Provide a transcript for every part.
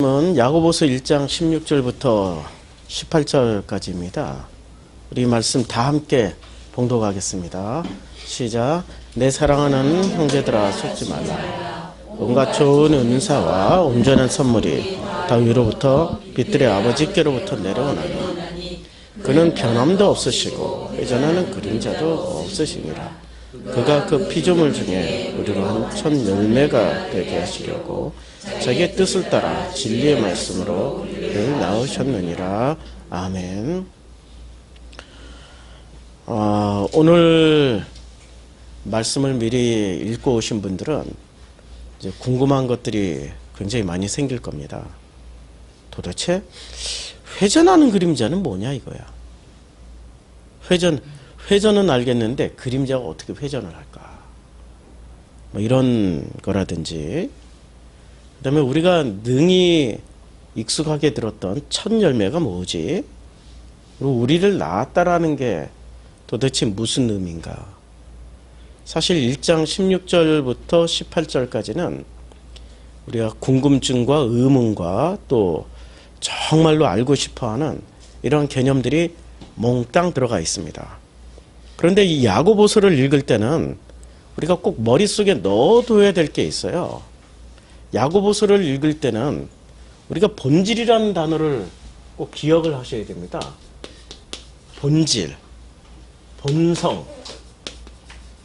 야고보서 1장 16절부터 18절까지입니다. 우리 말씀 다 함께 봉독하겠습니다. 시작. 내 사랑하는 형제들아 속지 말라. 온갖 좋은 은사와 온전한 선물이 다 위로부터 빛들의 아버지께로부터 내려오나니 그는 변함도 없으시고 회전하는 그림자도 없으시니라. 그가 그 피조물 중에 우리로 한 첫 열매가 되게 하시려고 자기의 뜻을 따라 진리의 말씀으로 우리를 낳으셨느니라. 아멘. 오늘 말씀을 미리 읽고 오신 분들은 이제 궁금한 것들이 굉장히 많이 생길 겁니다. 도대체 회전하는 그림자는 뭐냐 이거야. 회전은 알겠는데 그림자가 어떻게 회전을 할까? 뭐 이런 거라든지, 그 다음에 우리가 능히 익숙하게 들었던 첫 열매가 뭐지? 그리고 우리를 낳았다라는 게 도대체 무슨 의미인가? 사실 1장 16절부터 18절까지는 우리가 궁금증과 의문과 또 정말로 알고 싶어하는 이런 개념들이 몽땅 들어가 있습니다. 그런데 이 야고보서를 읽을 때는 우리가 꼭 머릿속에 넣어둬야 될 게 있어요. 야고보서를 읽을 때는 우리가 본질이라는 단어를 꼭 기억을 하셔야 됩니다. 본질, 본성,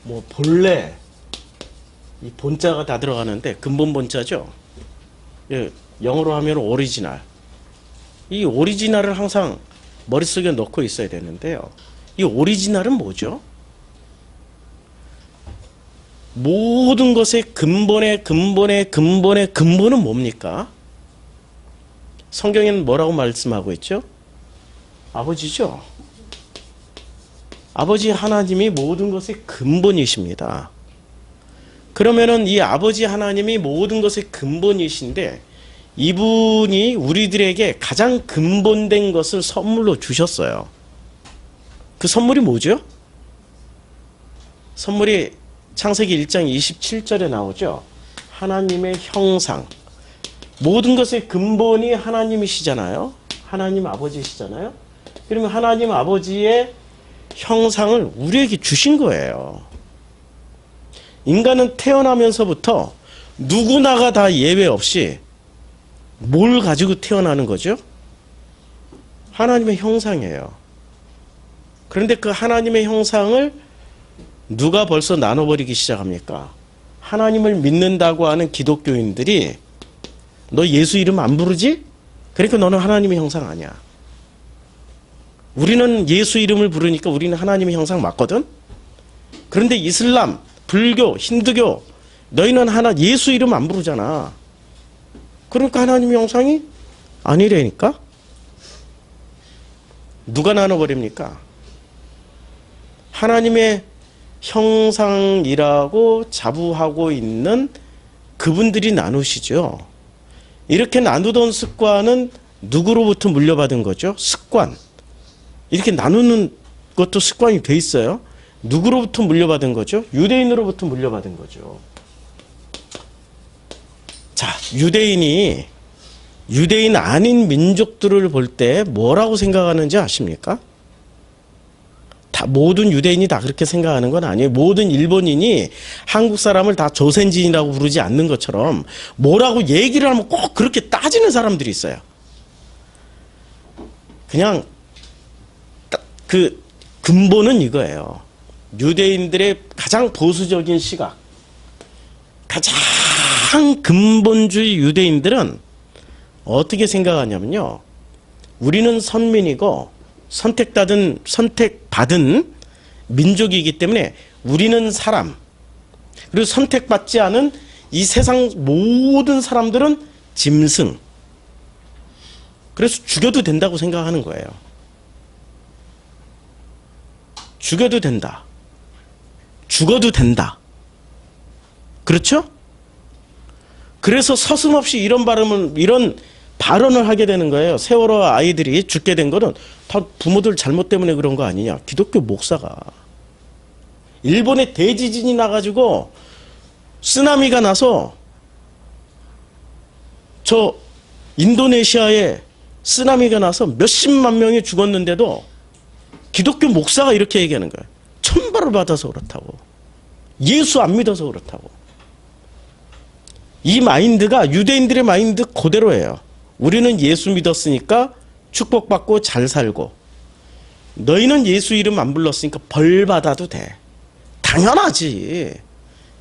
뭐 본래, 이 본자가 다 들어가는데 근본 본자죠. 영어로 하면 오리지널. 이 오리지널을 항상 머릿속에 넣고 있어야 되는데요. 이 오리지널은 뭐죠? 모든 것의 근본의 근본은 뭡니까? 성경에는 뭐라고 말씀하고 있죠? 아버지죠. 아버지 하나님이 모든 것의 근본이십니다. 그러면은 이 아버지 하나님이 모든 것의 근본이신데 이분이 우리들에게 가장 근본된 것을 선물로 주셨어요. 그 선물이 뭐죠? 선물이 창세기 1장 27절에 나오죠. 하나님의 형상. 모든 것의 근본이 하나님이시잖아요. 하나님 아버지시잖아요. 그러면 하나님 아버지의 형상을 우리에게 주신 거예요. 인간은 태어나면서부터 누구나가 다 예외 없이 뭘 가지고 태어나는 거죠? 하나님의 형상이에요. 그런데 그 하나님의 형상을 누가 벌써 나눠버리기 시작합니까? 하나님을 믿는다고 하는 기독교인들이 너 예수 이름 안 부르지? 그러니까 너는 하나님의 형상 아니야. 우리는 예수 이름을 부르니까 우리는 하나님의 형상 맞거든? 그런데 이슬람, 불교, 힌두교 너희는 예수 이름 안 부르잖아. 그러니까 하나님의 형상이 아니라니까? 누가 나눠버립니까? 하나님의 형상이라고 자부하고 있는 그분들이 나누시죠. 이렇게 나누던 습관은 누구로부터 물려받은 거죠? 습관. 이렇게 나누는 것도 습관이 돼 있어요. 누구로부터 물려받은 거죠? 유대인으로부터 물려받은 거죠. 자, 유대인 아닌 민족들을 볼 때 뭐라고 생각하는지 아십니까? 모든 유대인이 다 그렇게 생각하는 건 아니에요. 모든 일본인이 한국 사람을 다 조선진이라고 부르지 않는 것처럼 뭐라고 얘기를 하면 꼭 그렇게 따지는 사람들이 있어요. 그냥 그 근본은 이거예요. 유대인들의 가장 보수적인 시각, 가장 근본주의 유대인들은 어떻게 생각하냐면요. 우리는 선민이고 선택받은 민족이기 때문에 우리는 사람, 그리고 선택받지 않은 이 세상 모든 사람들은 짐승. 그래서 죽여도 된다고 생각하는 거예요. 죽여도 된다. 죽어도 된다. 그렇죠? 그래서 서슴없이 이런 발언을 하게 되는 거예요. 세월호 아이들이 죽게 된 거는 다 부모들 잘못 때문에 그런 거 아니냐. 기독교 목사가. 일본에 대지진이 나가지고 쓰나미가 나서 저 인도네시아에 쓰나미가 나서 몇십만 명이 죽었는데도 기독교 목사가 이렇게 얘기하는 거예요. 천벌을 받아서 그렇다고. 예수 안 믿어서 그렇다고. 이 마인드가 유대인들의 마인드 그대로예요. 우리는 예수 믿었으니까 축복받고 잘 살고, 너희는 예수 이름 안 불렀으니까 벌 받아도 돼. 당연하지.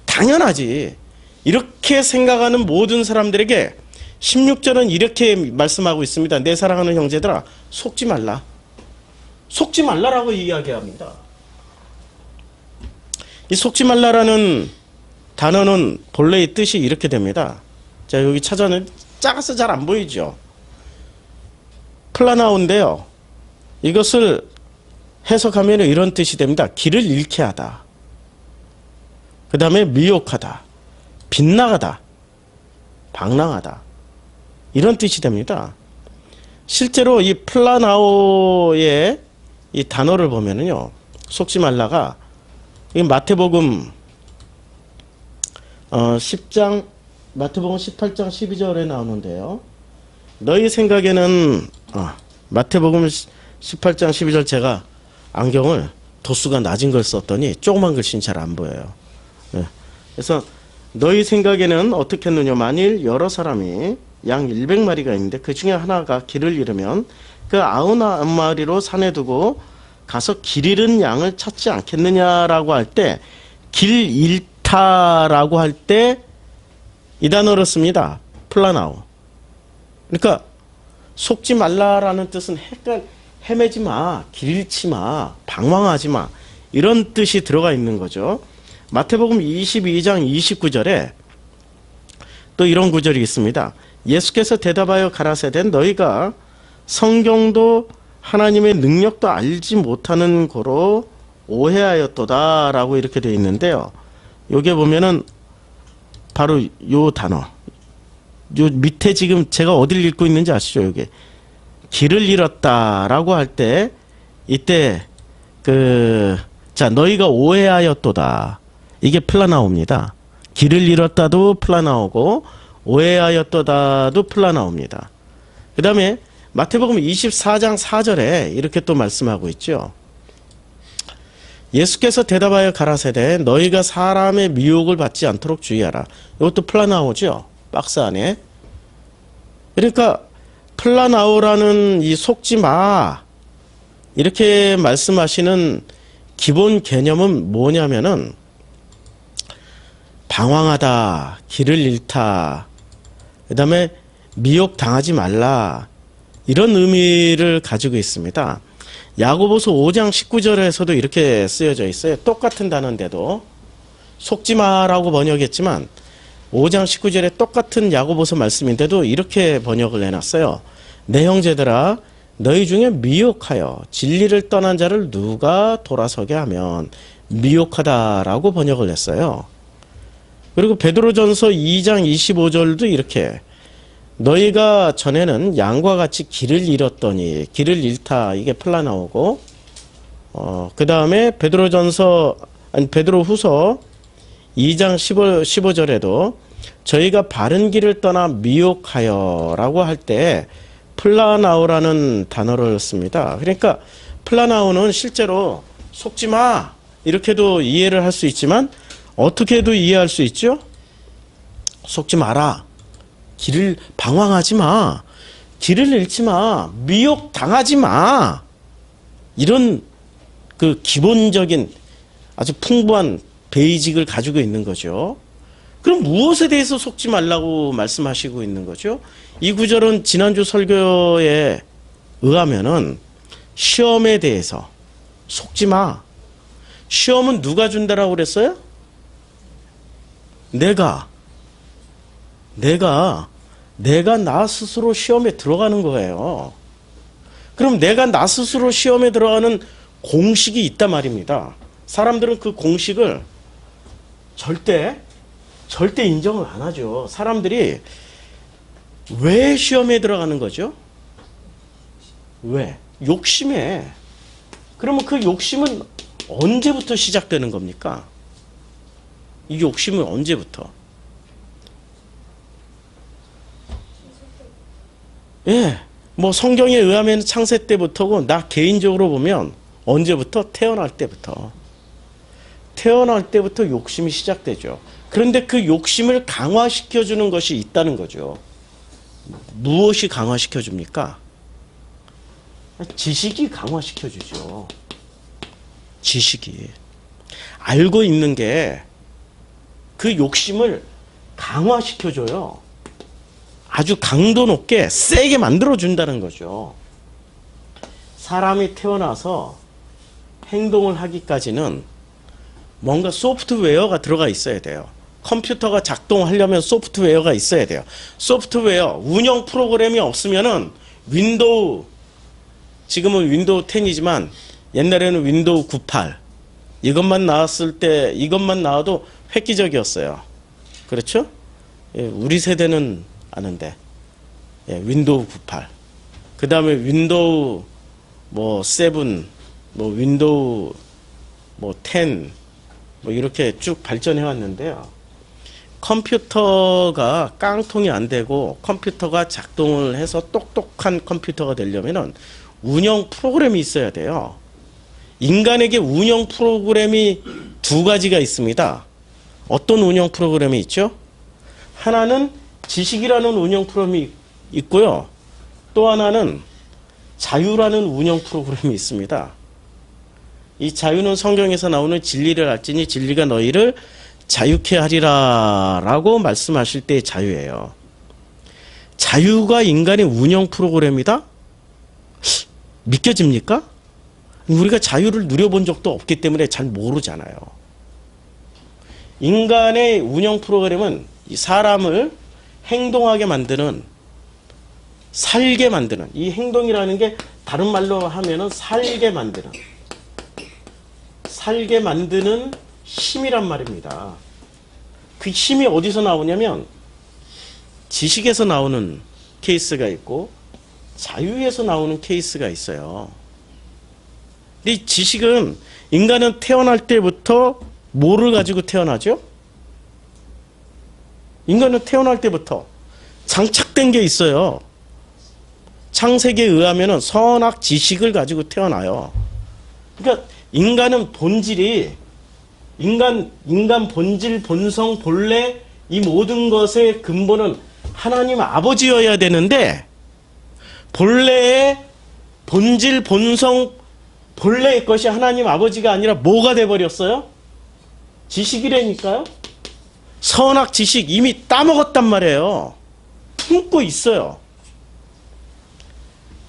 당연하지. 이렇게 생각하는 모든 사람들에게 16절은 이렇게 말씀하고 있습니다. 내 사랑하는 형제들아, 속지 말라. 속지 말라라고 이야기합니다. 이 속지 말라라는 단어는 본래의 뜻이 이렇게 됩니다. 자, 여기 찾아는 작아서 잘 안 보이죠? 플라나오인데요. 이것을 해석하면 이런 뜻이 됩니다. 길을 잃게 하다. 그 다음에 미혹하다. 빗나가다. 방랑하다. 이런 뜻이 됩니다. 실제로 이 플라나오의 이 단어를 보면은요, 속지 말라가 마태복음 10장, 마태복음 18장 12절에 나오는데요. 너희 생각에는 마태복음 18장 12절, 제가 안경을 도수가 낮은 걸 썼더니 조그만 글씨는 잘 안 보여요. 네. 그래서 너희 생각에는 어떻게 했느냐. 만일 여러 사람이 양 100마리가 있는데 그 중에 하나가 길을 잃으면 그 99마리로 산에 두고 가서 길 잃은 양을 찾지 않겠느냐라고 할 때, 길 잃다라고 할 때 이 단어를 씁니다. 플라나오. 그러니까 속지 말라라는 뜻은 헤매지 마, 길 잃지 마, 방황하지 마, 이런 뜻이 들어가 있는 거죠. 마태복음 22장 29절에 또 이런 구절이 있습니다. 예수께서 대답하여 가라사대 너희가 성경도 하나님의 능력도 알지 못하는 고로 오해하였도다 라고 이렇게 되어 있는데요. 여기에 보면은 바로 요 단어, 요 밑에 지금 제가 어디를 읽고 있는지 아시죠? 여기 길을 잃었다 라고 할 때, 이때 자, 너희가 오해하였도다, 이게 플라나오입니다. 길을 잃었다도 플라나오고 오해하였도다도 플라나오입니다. 그 다음에 마태복음 24장 4절에 이렇게 또 말씀하고 있죠. 예수께서 대답하여 가라사대 너희가 사람의 미혹을 받지 않도록 주의하라. 이것도 플라나오죠. 박스 안에. 그러니까 플라나오라는 이 속지 마, 이렇게 말씀하시는 기본 개념은 뭐냐면은 방황하다, 길을 잃다, 그 다음에 미혹당하지 말라, 이런 의미를 가지고 있습니다. 야고보서 5장 19절에서도 이렇게 쓰여져 있어요. 똑같은 단어인데도 속지 마라고 번역했지만 5장 19절에 똑같은 야고보서 말씀인데도 이렇게 번역을 해놨어요. 내 형제들아, 너희 중에 미혹하여 진리를 떠난 자를 누가 돌아서게 하면, 미혹하다라고 번역을 했어요. 그리고 베드로전서 2장 25절도 이렇게, 너희가 전에는 양과 같이 길을 잃었더니, 길을 잃다, 이게 플라나오고, 그 다음에 베드로후서 2장 15절에도 저희가 바른 길을 떠나 미혹하여 라고 할 때 플라나오라는 단어를 씁니다. 그러니까 플라나오는 실제로 속지 마, 이렇게도 이해를 할 수 있지만 어떻게도 이해할 수 있죠? 속지 마라. 길을 방황하지 마. 길을 잃지 마. 미혹 당하지 마. 이런 그 기본적인 아주 풍부한 베이직을 가지고 있는 거죠. 그럼 무엇에 대해서 속지 말라고 말씀하시고 있는 거죠? 이 구절은 지난주 설교에 의하면은 시험에 대해서 속지 마. 시험은 누가 준다라고 그랬어요? 내가 나 스스로 시험에 들어가는 거예요. 그럼 내가 나 스스로 시험에 들어가는 공식이 있단 말입니다. 사람들은 그 공식을 절대 인정을 안 하죠. 사람들이 왜 시험에 들어가는 거죠? 왜? 욕심에. 그러면 그 욕심은 언제부터 시작되는 겁니까? 이 욕심은 언제부터? 예, 뭐 성경에 의하면 창세 때부터고 나 개인적으로 보면 언제부터? 태어날 때부터 욕심이 시작되죠. 그런데 그 욕심을 강화시켜주는 것이 있다는 거죠. 무엇이 강화시켜줍니까? 지식이 강화시켜주죠. 지식이. 알고 있는 게 그 욕심을 강화시켜줘요. 아주 강도 높게 세게 만들어준다는 거죠. 사람이 태어나서 행동을 하기까지는 뭔가 소프트웨어가 들어가 있어야 돼요. 컴퓨터가 작동하려면 소프트웨어가 있어야 돼요. 소프트웨어, 운영 프로그램이 없으면은 윈도우, 지금은 윈도우 10이지만 옛날에는 윈도우 98. 이것만 나왔을 때, 이것만 나와도 획기적이었어요. 그렇죠? 예, 우리 세대는 아는데. 예, 윈도우 98. 그 다음에 윈도우 뭐 7, 뭐 윈도우 뭐 10, 뭐 이렇게 쭉 발전해 왔는데요. 컴퓨터가 깡통이 안 되고 컴퓨터가 작동을 해서 똑똑한 컴퓨터가 되려면은 운영 프로그램이 있어야 돼요. 인간에게 운영 프로그램이 두 가지가 있습니다. 어떤 운영 프로그램이 있죠? 하나는 지식이라는 운영 프로그램이 있고요. 또 하나는 자유라는 운영 프로그램이 있습니다. 이 자유는 성경에서 나오는 진리를 알지니 진리가 너희를 자유케 하리라 라고 말씀하실 때의 자유예요. 자유가 인간의 운영 프로그램이다? 믿겨집니까? 우리가 자유를 누려본 적도 없기 때문에 잘 모르잖아요. 인간의 운영 프로그램은 이 사람을 행동하게 만드는, 살게 만드는, 이 행동이라는 게 다른 말로 하면은 살게 만드는 힘이란 말입니다. 그 힘이 어디서 나오냐면 지식에서 나오는 케이스가 있고 자유에서 나오는 케이스가 있어요. 근데 이 지식은, 인간은 태어날 때부터 뭐를 가지고 태어나죠? 인간은 태어날 때부터 장착된 게 있어요. 창세기에 의하면 선악 지식을 가지고 태어나요. 그러니까 인간은 본질이, 인간 본질, 본성, 본래, 이 모든 것의 근본은 하나님 아버지여야 되는데, 본래의 본질, 본성, 본래의 것이 하나님 아버지가 아니라 뭐가 돼버렸어요? 지식이라니까요. 선악 지식 이미 따먹었단 말이에요. 품고 있어요.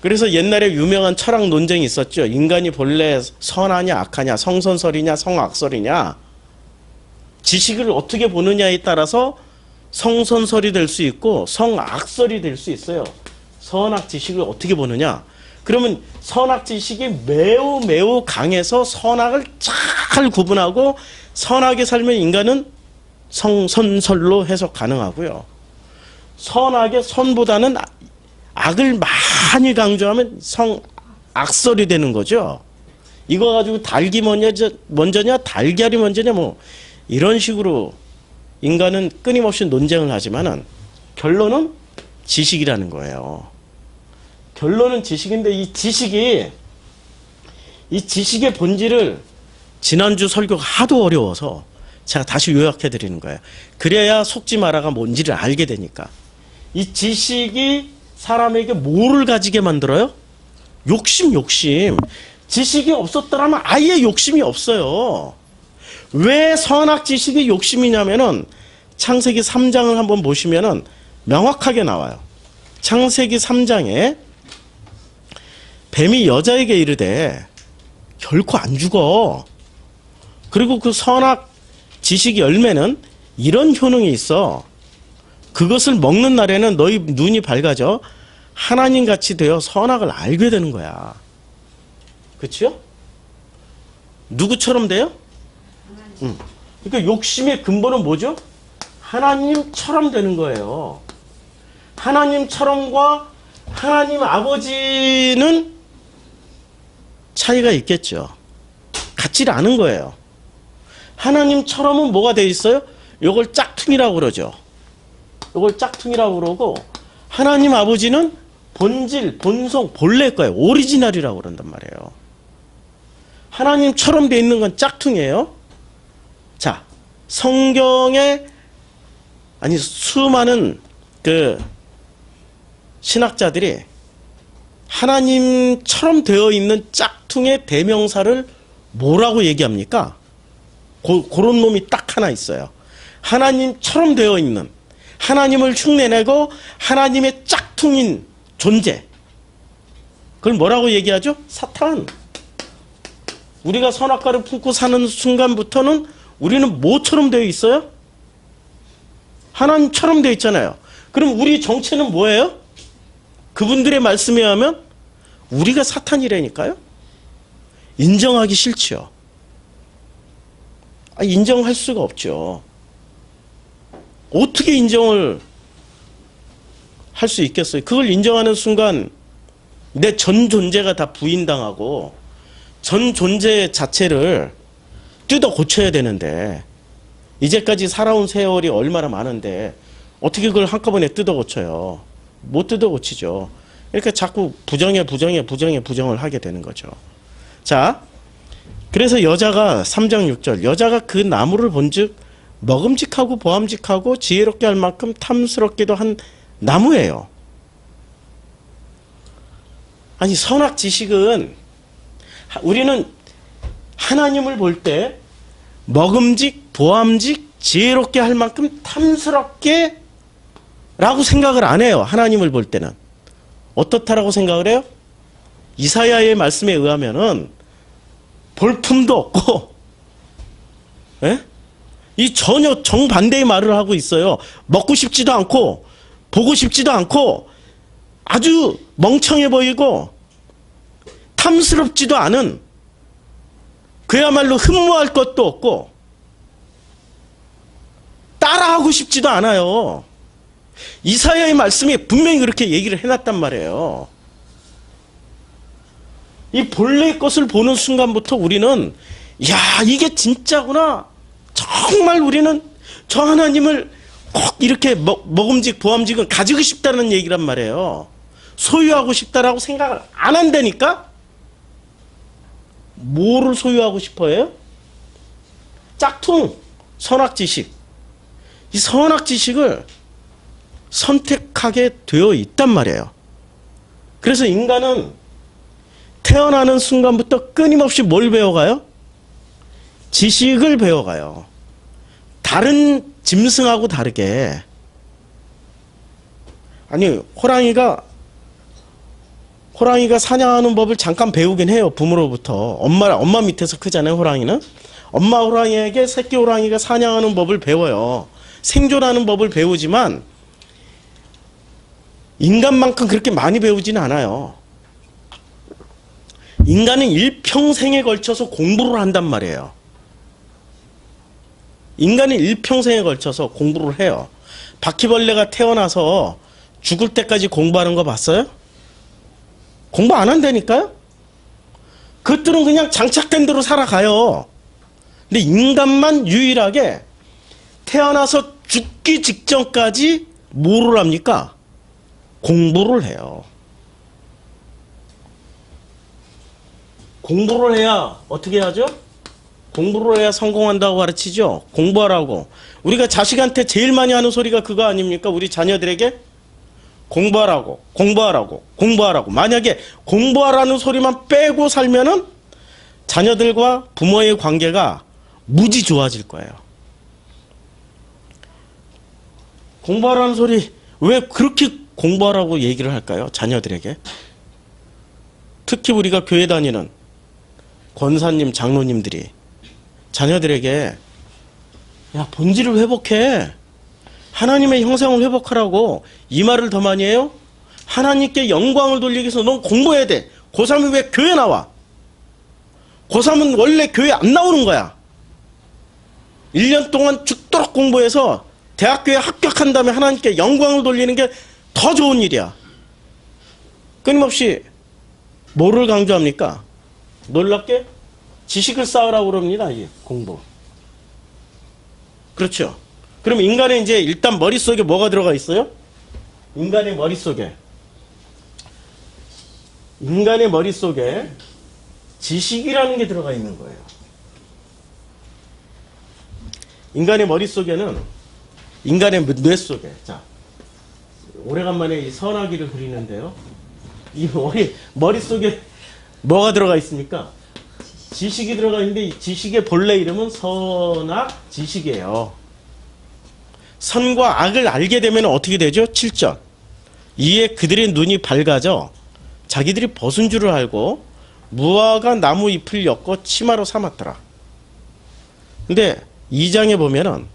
그래서 옛날에 유명한 철학 논쟁이 있었죠. 인간이 본래 선하냐 악하냐, 성선설이냐 성악설이냐. 지식을 어떻게 보느냐에 따라서 성선설이 될 수 있고 성악설이 될 수 있어요. 선악 지식을 어떻게 보느냐. 그러면 선악 지식이 매우 매우 강해서 선악을 잘 구분하고 선하게 살면 인간은 성선설로 해석 가능하고요. 선악의 선보다는 악을 많이 강조하면 성악설이 되는 거죠. 이거 가지고 닭이 먼저냐 달걀이 먼저냐 뭐 이런 식으로 인간은 끊임없이 논쟁을 하지만은 결론은 지식이라는 거예요. 결론은 지식인데 이 지식의 본질을 지난주 설교가 하도 어려워서 제가 다시 요약해 드리는 거예요. 그래야 속지 마라가 뭔지를 알게 되니까. 이 지식이 사람에게 뭐를 가지게 만들어요? 욕심. 지식이 없었더라면 아예 욕심이 없어요. 왜 선악 지식이 욕심이냐면은 창세기 3장을 한번 보시면은 명확하게 나와요. 창세기 3장에 뱀이 여자에게 이르되 결코 안 죽어. 그리고 그 선악 지식 열매는 이런 효능이 있어. 그것을 먹는 날에는 너희 눈이 밝아져 하나님같이 되어 선악을 알게 되는 거야. 그렇죠? 누구처럼 돼요? 그러니까 욕심의 근본은 뭐죠? 하나님처럼 되는 거예요. 하나님처럼과 하나님 아버지는 차이가 있겠죠. 같지 않은 거예요. 하나님처럼은 뭐가 돼 있어요? 이걸 짝퉁이라고 그러죠. 이걸 짝퉁이라고 그러고 하나님 아버지는 본질, 본성, 본래일 거예요. 오리지널이라고 그런단 말이에요. 하나님처럼 돼 있는 건 짝퉁이에요. 자, 성경에 아니 수많은 그 신학자들이 하나님처럼 되어 있는 짝퉁의 대명사를 뭐라고 얘기합니까? 그런 놈이 딱 하나 있어요. 하나님처럼 되어 있는, 하나님을 흉내내고 하나님의 짝퉁인 존재. 그걸 뭐라고 얘기하죠? 사탄. 우리가 선악과를 품고 사는 순간부터는 우리는 뭐처럼 되어 있어요? 하나님처럼 되어 있잖아요. 그럼 우리 정체는 뭐예요? 그분들의 말씀에 의하면 우리가 사탄이라니까요. 인정하기 싫지요. 인정할 수가 없죠. 어떻게 인정을 할 수 있겠어요? 그걸 인정하는 순간 내 전 존재가 다 부인당하고 전 존재 자체를 뜯어 고쳐야 되는데 이제까지 살아온 세월이 얼마나 많은데 어떻게 그걸 한꺼번에 뜯어 고쳐요? 못 뜯어 고치죠. 그러니까 자꾸 부정을 하게 되는 거죠. 자, 그래서 여자가 3장 6절 여자가 그 나무를 본즉 먹음직하고 보암직하고 지혜롭게 할 만큼 탐스럽기도 한 나무예요. 아니 선악 지식은 우리는 하나님을 볼 때 먹음직, 보암직, 지혜롭게 할 만큼 탐스럽게 라고 생각을 안 해요. 하나님을 볼 때는. 어떻다라고 생각을 해요? 이사야의 말씀에 의하면은 볼품도 없고, 예? 이 전혀 정반대의 말을 하고 있어요. 먹고 싶지도 않고, 보고 싶지도 않고, 아주 멍청해 보이고, 탐스럽지도 않은, 그야말로 흠모할 것도 없고, 따라하고 싶지도 않아요. 이사야의 말씀에 분명히 그렇게 얘기를 해놨단 말이에요. 이 본래의 것을 보는 순간부터 우리는 야 이게 진짜구나. 정말 우리는 저 하나님을 꼭 이렇게 먹음직 보암직은 가지고 싶다는 얘기란 말이에요. 소유하고 싶다라고 생각을 안 한다니까. 뭐를 소유하고 싶어해요? 짝퉁, 선악지식. 이 선악지식을 선택하게 되어 있단 말이에요. 그래서 인간은 태어나는 순간부터 끊임없이 뭘 배워가요? 지식을 배워가요. 다른 짐승하고 다르게. 아니 호랑이가 사냥하는 법을 잠깐 배우긴 해요. 부모로부터. 엄마 밑에서 크잖아요. 호랑이는. 엄마 호랑이에게 새끼 호랑이가 사냥하는 법을 배워요. 생존하는 법을 배우지만 인간만큼 그렇게 많이 배우지는 않아요. 인간은 일평생에 걸쳐서 공부를 한단 말이에요. 인간은 일평생에 걸쳐서 공부를 해요. 바퀴벌레가 태어나서 죽을 때까지 공부하는 거 봤어요? 공부 안 한다니까요? 그것들은 그냥 장착된 대로 살아가요. 근데 인간만 유일하게 태어나서 죽기 직전까지 뭐를 합니까? 공부를 해요. 공부를 해야 어떻게 하죠? 공부를 해야 성공한다고 가르치죠. 공부하라고. 우리가 자식한테 제일 많이 하는 소리가 그거 아닙니까? 우리 자녀들에게 공부하라고, 공부하라고, 공부하라고. 만약에 공부하라는 소리만 빼고 살면은 자녀들과 부모의 관계가 무지 좋아질 거예요. 공부하라는 소리 왜 그렇게 공부하라고 얘기를 할까요? 자녀들에게. 특히 우리가 교회 다니는 권사님, 장로님들이 자녀들에게 야 본질을 회복해. 하나님의 형상을 회복하라고 이 말을 더 많이 해요? 하나님께 영광을 돌리기 위해서 넌 공부해야 돼. 고3은 왜 교회 나와? 고3은 원래 교회 안 나오는 거야. 1년 동안 죽도록 공부해서 대학교에 합격한 다음에 하나님께 영광을 돌리는 게 더 좋은 일이야. 끊임없이 뭐를 강조합니까? 놀랍게 지식을 쌓으라고 그럽니다. 이 공부. 그렇죠. 그럼 인간의 이제 일단 머릿속에 뭐가 들어가 있어요? 인간의 머릿속에 인간의 머릿속에 지식이라는 게 들어가 있는 거예요. 인간의 머릿속에는, 인간의 뇌 속에, 자, 오래간만에 이 선하기를 그리는데요. 이 머릿속에 뭐가 들어가 있습니까? 지식이 들어가 있는데 이 지식의 본래 이름은 선악 지식이에요. 선과 악을 알게 되면 어떻게 되죠? 7절. 이에 그들의 눈이 밝아져 자기들이 벗은 줄을 알고 무화과 나무 잎을 엮어 치마로 삼았더라. 근데 2장에 보면은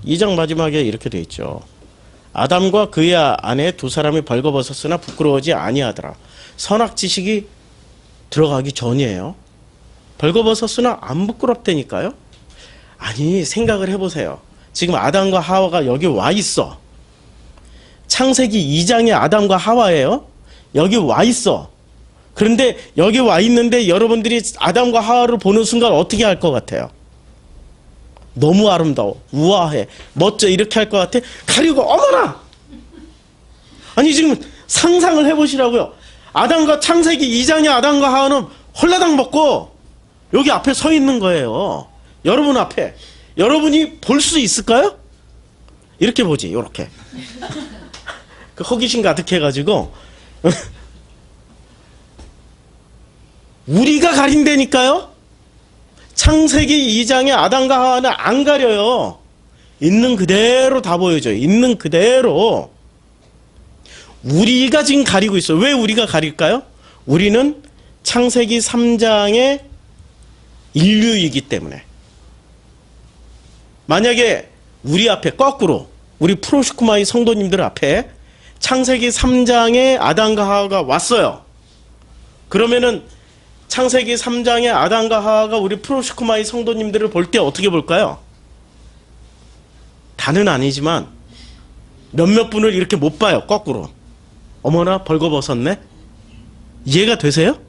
2장 마지막에 이렇게 돼 있죠. 아담과 그의 아내 두 사람이 벌거벗었으나 부끄러워하지 아니하더라. 선악 지식이 들어가기 전이에요. 벌거벗었으나 안 부끄럽다니까요. 아니, 생각을 해보세요. 지금 아담과 하와가 여기 와 있어. 창세기 2장의 아담과 하와예요. 여기 와 있어. 그런데 여기 와 있는데 여러분들이 아담과 하와를 보는 순간 어떻게 할 것 같아요? 너무 아름다워, 우아해, 멋져 이렇게 할 것 같아? 가리고 어머나! 아니 지금 상상을 해보시라고요. 아담과 창세기 2장의 아담과 하와는 홀라당 먹고 여기 앞에 서 있는 거예요. 여러분 앞에. 여러분이 볼 수 있을까요? 이렇게 보지, 이렇게. 그 호기심 가득해가지고 우리가 가린다니까요. 창세기 2장의 아담과 하와는 안 가려요. 있는 그대로 다 보여줘요. 있는 그대로. 우리가 지금 가리고 있어요. 왜 우리가 가릴까요? 우리는 창세기 3장의 인류이기 때문에. 만약에 우리 앞에 거꾸로 우리 프로시쿠마이 성도님들 앞에 창세기 3장의 아담과 하와가 왔어요. 그러면은 창세기 3장의 아담과 하와가 우리 프로시쿠마이 성도님들을 볼 때 어떻게 볼까요? 다는 아니지만 몇몇 분을 이렇게 못 봐요. 거꾸로. 어머나 벌거벗었네. 이해가 되세요?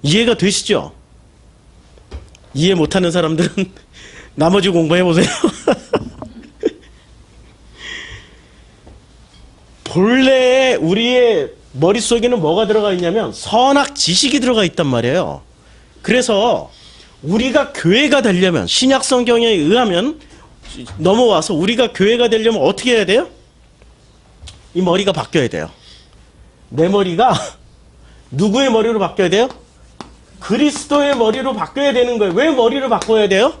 이해가 되시죠? 이해 못하는 사람들은 나머지 공부해보세요. 본래 우리의 머릿속에는 뭐가 들어가 있냐면 선악 지식이 들어가 있단 말이에요. 그래서 우리가 교회가 되려면, 신약 성경에 의하면 넘어와서 우리가 교회가 되려면 어떻게 해야 돼요? 이 머리가 바뀌어야 돼요. 내 머리가 누구의 머리로 바뀌어야 돼요? 그리스도의 머리로 바뀌어야 되는 거예요. 왜 머리를 바꿔야 돼요?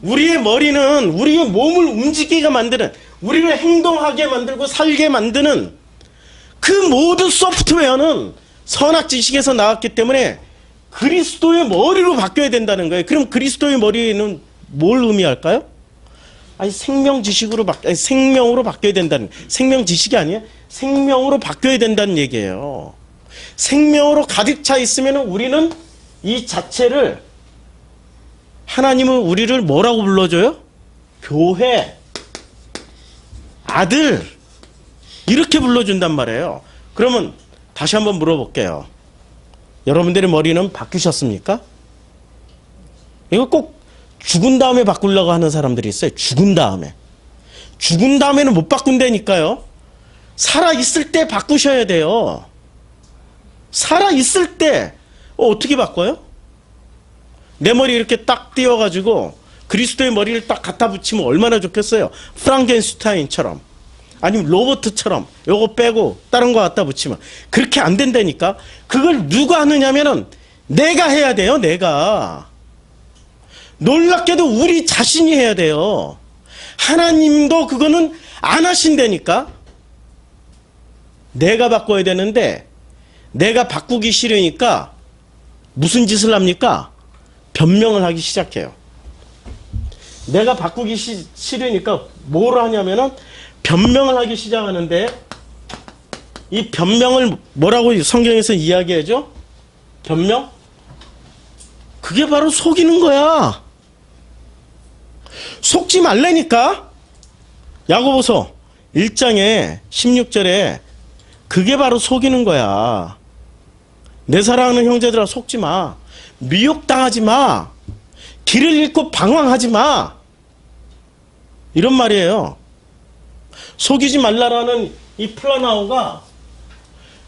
우리의 머리는 우리의 몸을 움직이게 만드는, 우리를 행동하게 만들고 살게 만드는 그 모든 소프트웨어는 선악 지식에서 나왔기 때문에 그리스도의 머리로 바뀌어야 된다는 거예요. 그럼 그리스도의 머리는 뭘 의미할까요? 아니 생명 지식으로 생명으로 바뀌어야 된다는, 생명 지식이 아니에요. 생명으로 바뀌어야 된다는 얘기예요. 생명으로 가득 차 있으면 우리는 이 자체를, 하나님은 우리를 뭐라고 불러줘요? 교회, 아들, 이렇게 불러준단 말이에요. 그러면 다시 한번 물어볼게요. 여러분들의 머리는 바뀌셨습니까? 이거 꼭 죽은 다음에 바꾸려고 하는 사람들이 있어요. 죽은 다음에. 죽은 다음에는 못 바꾼다니까요. 살아있을 때 바꾸셔야 돼요. 살아있을 때 어떻게 바꿔요? 내 머리 이렇게 딱 띄워가지고 그리스도의 머리를 딱 갖다 붙이면 얼마나 좋겠어요. 프랑켄슈타인처럼, 아니면 로버트처럼 요거 빼고 다른 거 갖다 붙이면. 그렇게 안 된다니까. 그걸 누가 하느냐면은 내가 해야 돼요. 내가. 놀랍게도 우리 자신이 해야 돼요. 하나님도 그거는 안 하신다니까. 내가 바꿔야 되는데 내가 바꾸기 싫으니까 무슨 짓을 합니까? 변명을 하기 시작해요. 내가 바꾸기 싫으니까 뭘 하냐면은 변명을 하기 시작하는데, 이 변명을 뭐라고 성경에서 이야기하죠? 변명? 그게 바로 속이는 거야. 속지 말라니까. 야고보서 1장에 16절에 그게 바로 속이는 거야. 내 사랑하는 형제들아, 속지 마. 미혹당하지 마. 길을 잃고 방황하지 마. 이런 말이에요. 속이지 말라라는 이 플라나오가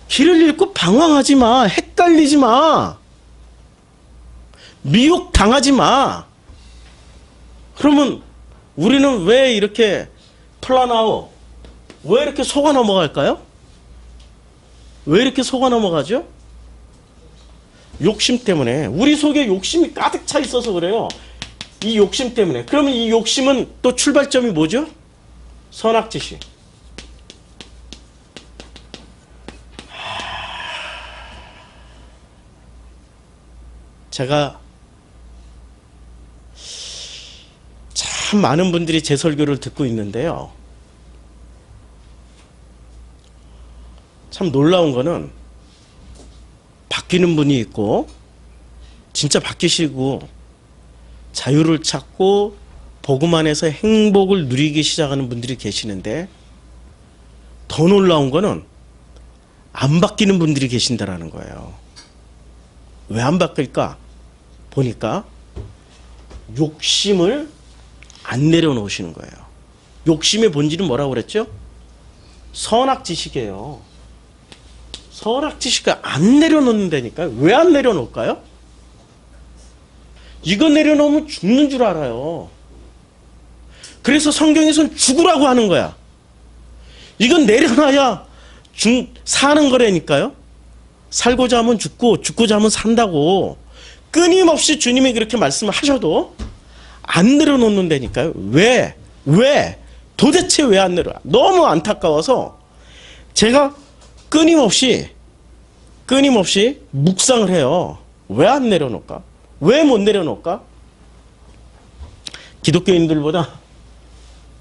길을 잃고 방황하지 마. 헷갈리지 마. 미혹 당하지 마. 그러면 우리는 왜 이렇게 플라나우, 왜 이렇게 속아 넘어갈까요? 왜 이렇게 속아 넘어가죠? 욕심 때문에. 우리 속에 욕심이 가득 차 있어서 그래요. 이 욕심 때문에. 그러면 이 욕심은 또 출발점이 뭐죠? 선악지식. 제가 참 많은 분들이 제 설교를 듣고 있는데요. 참 놀라운 거는 바뀌는 분이 있고 진짜 바뀌시고 자유를 찾고 복음 안에서 행복을 누리기 시작하는 분들이 계시는데 더 놀라운 거는 안 바뀌는 분들이 계신다라는 거예요. 왜 안 바뀔까? 보니까 욕심을 안 내려놓으시는 거예요. 욕심의 본질은 뭐라고 그랬죠? 선악지식이에요. 선악지식을 안 내려놓는다니까요. 왜 안 내려놓을까요? 이거 내려놓으면 죽는 줄 알아요. 그래서 성경에서는 죽으라고 하는 거야. 이건 내려놔야 사는 거라니까요. 살고자 하면 죽고 죽고자 하면 산다고 끊임없이 주님이 그렇게 말씀하셔도 안 내려놓는다니까요. 왜? 도대체 왜 안 내려놔? 너무 안타까워서 제가 끊임없이 묵상을 해요. 왜 안 내려놓을까? 왜 못 내려놓을까? 기독교인들보다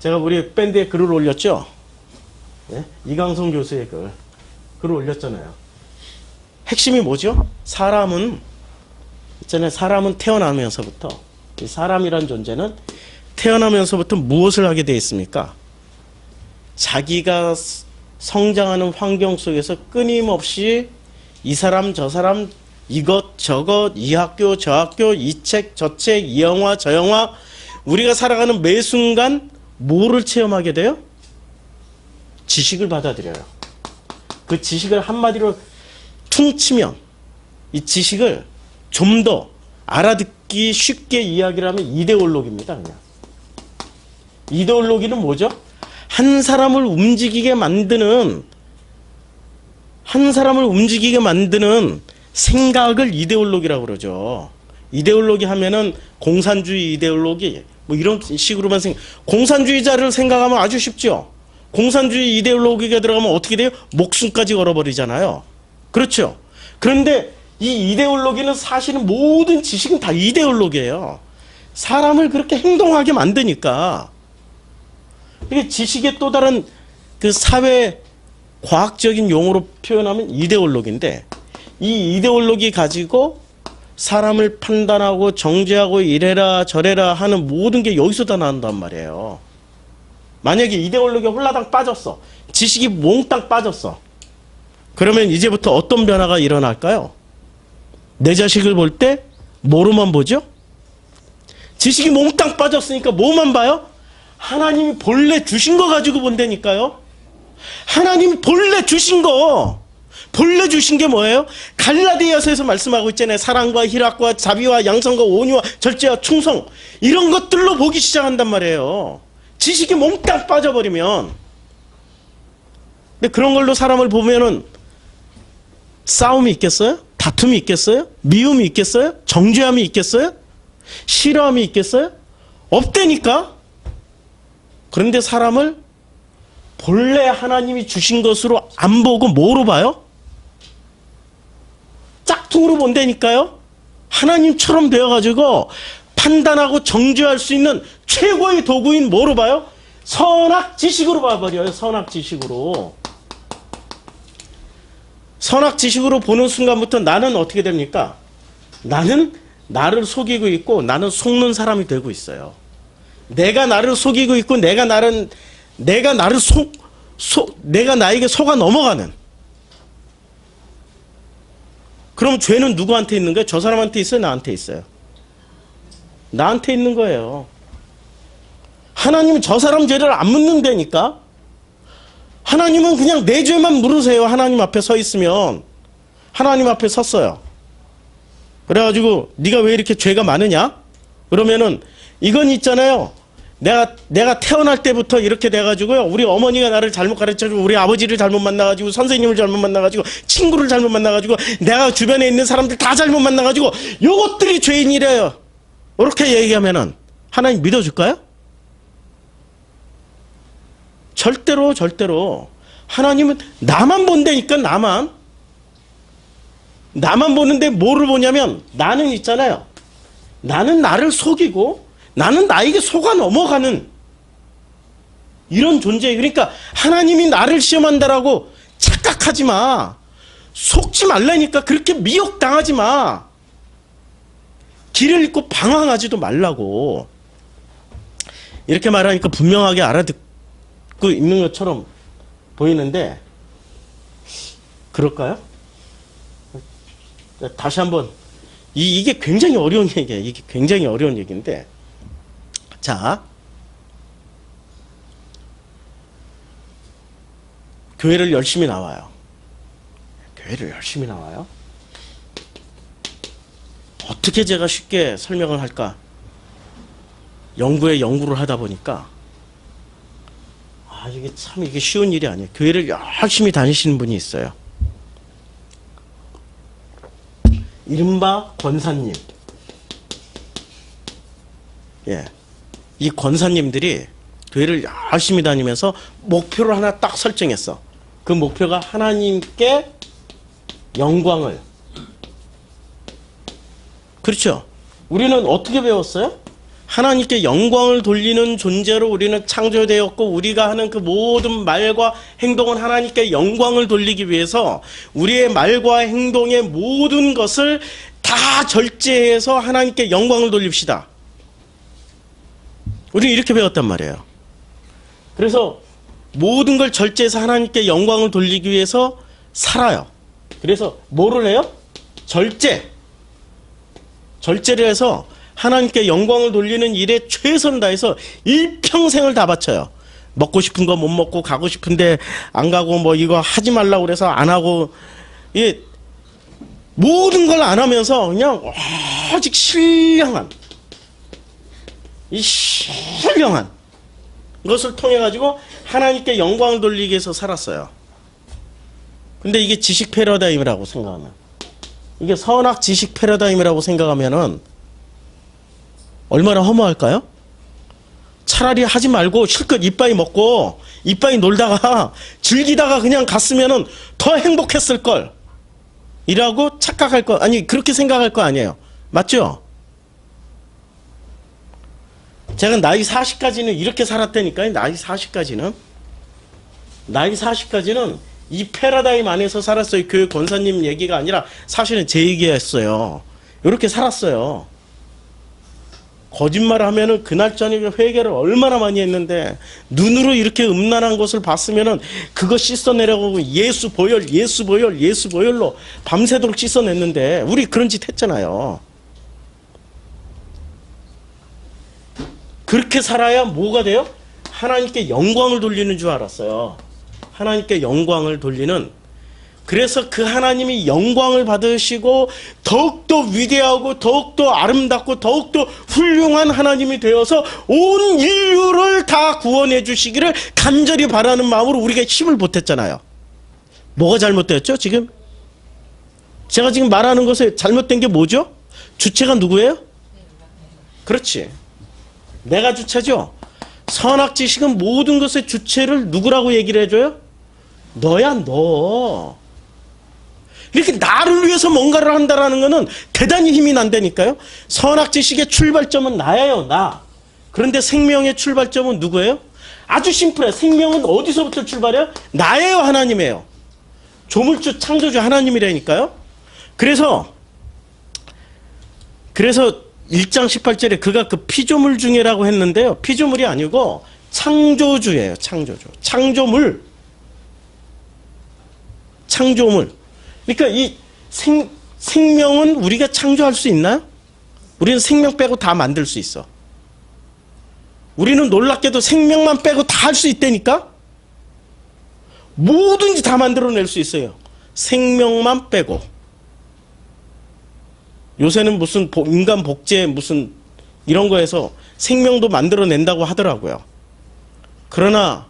제가 우리 밴드에 글을 올렸죠. 네? 이강성 교수의 글을 올렸잖아요. 핵심이 뭐죠? 사람은 태어나면서부터, 이 사람이란 존재는 태어나면서부터 무엇을 하게 되어 있습니까? 자기가 성장하는 환경 속에서 끊임없이 이 사람 저 사람 이것 저것 이 학교 저 학교 이 책 저 책 이 영화 저 영화 우리가 살아가는 매 순간 뭐를 체험하게 돼요? 지식을 받아들여요. 그 지식을 한마디로 퉁치면 이 지식을 좀 더 알아듣기 쉽게 이야기를 하면 이데올로기입니다. 그냥. 이데올로기는 뭐죠? 한 사람을 움직이게 만드는 생각을 이데올로기라고 그러죠. 이데올로기 하면은 공산주의 이데올로기 뭐 이런 식으로만 공산주의자를 생각하면 아주 쉽죠. 공산주의 이데올로기가 들어가면 어떻게 돼요? 목숨까지 걸어버리잖아요. 그렇죠. 그런데 이 이데올로기는 사실은 모든 지식은 다 이데올로기예요. 사람을 그렇게 행동하게 만드니까. 이게 지식의 또 다른 그 사회 과학적인 용어로 표현하면 이데올로기인데 이 이데올로기 가지고 사람을 판단하고 정죄하고 이래라 저래라 하는 모든 게 여기서 다 나온단 말이에요. 만약에 이데올로기가 홀라당 빠졌어. 지식이 몽땅 빠졌어. 그러면 이제부터 어떤 변화가 일어날까요? 내 자식을 볼 때 뭐로만 보죠? 지식이 몽땅 빠졌으니까 뭐만 봐요? 하나님이 본래 주신 거 가지고 본다니까요. 하나님이 본래 주신 게 뭐예요? 갈라디아서에서 말씀하고 있잖아요. 사랑과 희락과 자비와 양성과 온유와 절제와 충성 이런 것들로 보기 시작한단 말이에요. 지식이 몽땅 빠져버리면. 근데 그런 걸로 사람을 보면은 싸움이 있겠어요? 다툼이 있겠어요? 미움이 있겠어요? 정죄함이 있겠어요? 싫어함이 있겠어요? 없다니까. 그런데 사람을 본래 하나님이 주신 것으로 안 보고 뭐로 봐요? 짝퉁으로 본다니까요. 하나님처럼 되어가지고 판단하고 정죄할 수 있는 최고의 도구인 뭐로 봐요? 선악지식으로 봐버려요. 선악지식으로. 선악지식으로 보는 순간부터 나는 어떻게 됩니까? 나는 나를 속이고 있고 나는 속는 사람이 되고 있어요. 내가 나를 속이고 있고 내가 나에게 속아 넘어가는. 그럼 죄는 누구한테 있는 거예요? 저 사람한테 있어요? 나한테 있어요? 나한테 있는 거예요. 하나님은 저 사람 죄를 안 묻는다니까. 하나님은 그냥 내 죄만 물으세요. 하나님 앞에 서 있으면. 하나님 앞에 섰어요. 그래가지고 네가 왜 이렇게 죄가 많으냐? 그러면은 이건 있잖아요. 내가 태어날 때부터 이렇게 돼가지고요. 우리 어머니가 나를 잘못 가르쳐주고, 우리 아버지를 잘못 만나가지고, 선생님을 잘못 만나가지고, 친구를 잘못 만나가지고, 내가 주변에 있는 사람들 다 잘못 만나가지고, 요것들이 죄인이래요. 이렇게 얘기하면은 하나님 믿어줄까요? 절대로. 하나님은 나만 본다니까, 나만 보는데 뭐를 보냐면, 나는 있잖아요. 나는 나를 속이고, 나는 나에게 속아 넘어가는 이런 존재. 그러니까 하나님이 나를 시험한다라고 착각하지 마. 속지 말라니까. 그렇게 미혹당하지 마. 길을 잃고 방황하지도 말라고. 이렇게 말하니까 분명하게 알아듣고 있는 것처럼 보이는데 그럴까요? 다시 한번 이게 굉장히 어려운 얘기예요. 이게 굉장히 어려운 얘기인데, 자, 교회를 열심히 나와요. 어떻게 제가 쉽게 설명을 할까? 연구를 하다 보니까 이게 쉬운 일이 아니에요. 교회를 열심히 다니시는 분이 있어요. 이른바 권사님. 예. 이 권사님들이 교회를 열심히 다니면서 목표를 하나 딱 설정했어. 그 목표가 하나님께 영광을. 그렇죠. 우리는 어떻게 배웠어요? 하나님께 영광을 돌리는 존재로 우리는 창조되었고, 우리가 하는 그 모든 말과 행동은 하나님께 영광을 돌리기 위해서 우리의 말과 행동의 모든 것을 다 절제해서 하나님께 영광을 돌립시다. 우리는 이렇게 배웠단 말이에요. 그래서 모든 걸 절제해서 하나님께 영광을 돌리기 위해서 살아요. 그래서 뭐를 해요? 절제를 해서 하나님께 영광을 돌리는 일에 최선을 다해서 일평생을 다 바쳐요. 먹고 싶은 거 못 먹고, 가고 싶은데 안 가고, 뭐 이거 하지 말라고 그래서 안 하고, 모든 걸 안 하면서 그냥 오직 신령한 것을 통해 가지고 하나님께 영광을 돌리기 위해서 살았어요. 근데 이게 지식 패러다임이라고 생각하면, 이게 선악 지식 패러다임이라고 생각하면은 얼마나 허무할까요? 차라리 하지 말고 실컷 이빠이 먹고 이빠이 놀다가 즐기다가 그냥 갔으면은 더 행복했을 걸 이라고 착각할 거, 아니 그렇게 생각할 거 아니에요. 맞죠? 제가 나이 40까지는 이렇게 살았다니까요. 나이 40까지는 이 패러다임 안에서 살았어요. 교회 권사님 얘기가 아니라 사실은 제 얘기였어요. 이렇게 살았어요. 거짓말을 하면은 그날 저녁에 회개를 얼마나 많이 했는데, 눈으로 이렇게 음란한 것을 봤으면은 그거 씻어내려고 예수 보혈로 밤새도록 씻어냈는데, 우리 그런 짓 했잖아요. 그렇게 살아야 뭐가 돼요? 하나님께 영광을 돌리는 줄 알았어요. 하나님께 영광을 돌리는. 그래서 그 하나님이 영광을 받으시고 더욱더 위대하고 더욱더 아름답고 더욱더 훌륭한 하나님이 되어서 온 인류를 다 구원해 주시기를 간절히 바라는 마음으로 우리가 힘을 보탰잖아요. 뭐가 잘못되었죠 지금? 제가 지금 말하는 것에 잘못된 게 뭐죠? 주체가 누구예요? 그렇지. 내가 주체죠. 선악지식은 모든 것의 주체를 누구라고 얘기를 해줘요? 너야, 너. 이렇게 나를 위해서 뭔가를 한다라는 것은 대단히 힘이 난다니까요. 선악지식의 출발점은 나예요, 나. 그런데 생명의 출발점은 누구예요? 아주 심플해. 생명은 어디서부터 출발해요? 나예요, 하나님이에요. 조물주, 창조주 하나님이라니까요. 그래서 1장 18절에 그가 그 피조물 중에라고 했는데요. 피조물이 아니고 창조주예요. 창조물. 그러니까 이 생명은 우리가 창조할 수 있나요? 우리는 생명 빼고 다 만들 수 있어. 우리는 놀랍게도 생명만 빼고 다 할 수 있다니까? 뭐든지 다 만들어낼 수 있어요. 생명만 빼고. 요새는 무슨 인간 복제 무슨 이런 거에서 생명도 만들어낸다고 하더라고요. 그러나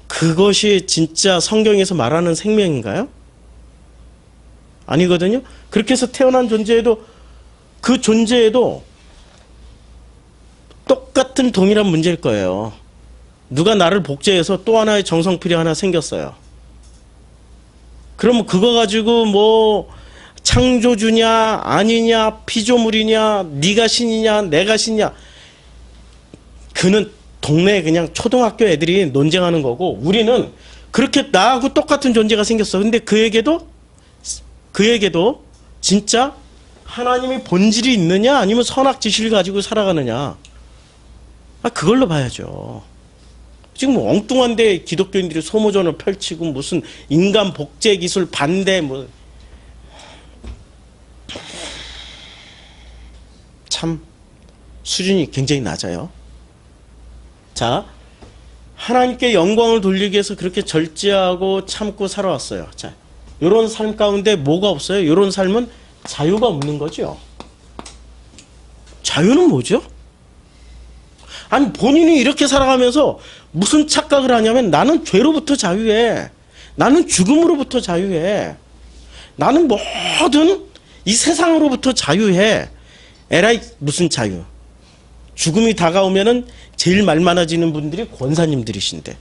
그것이 진짜 성경에서 말하는 생명인가요? 아니거든요. 그렇게 해서 태어난 존재에도 그 존재에도 똑같은 동일한 문제일 거예요. 누가 나를 복제해서 또 하나의 정성필이 하나 생겼어요. 그러면 그거 가지고 뭐 창조주냐 아니냐 피조물이냐 네가 신이냐 내가 신이냐 그는 동네 그냥 초등학교 애들이 논쟁하는 거고 우리는 그렇게 나하고 똑같은 존재가 생겼어. 근데 그에게도 진짜 하나님의 본질이 있느냐 아니면 선악지식을 가지고 살아가느냐 그걸로 봐야죠. 지금 뭐 엉뚱한데 기독교인들이 소모전을 펼치고 무슨 인간 복제 기술 반대 뭐 참 수준이 굉장히 낮아요. 자, 하나님께 영광을 돌리기 위해서 그렇게 절제하고 참고 살아왔어요. 자, 이런 삶 가운데 뭐가 없어요? 이런 삶은 자유가 없는 거죠. 자유는 뭐죠? 아니 본인이 이렇게 살아가면서 무슨 착각을 하냐면 나는 죄로부터 자유해. 나는 죽음으로부터 자유해. 나는 모든 이 세상으로부터 자유해. 에라이 무슨 자유. 죽음이 다가오면은 제일 말 많아지는 분들이 권사님들이신데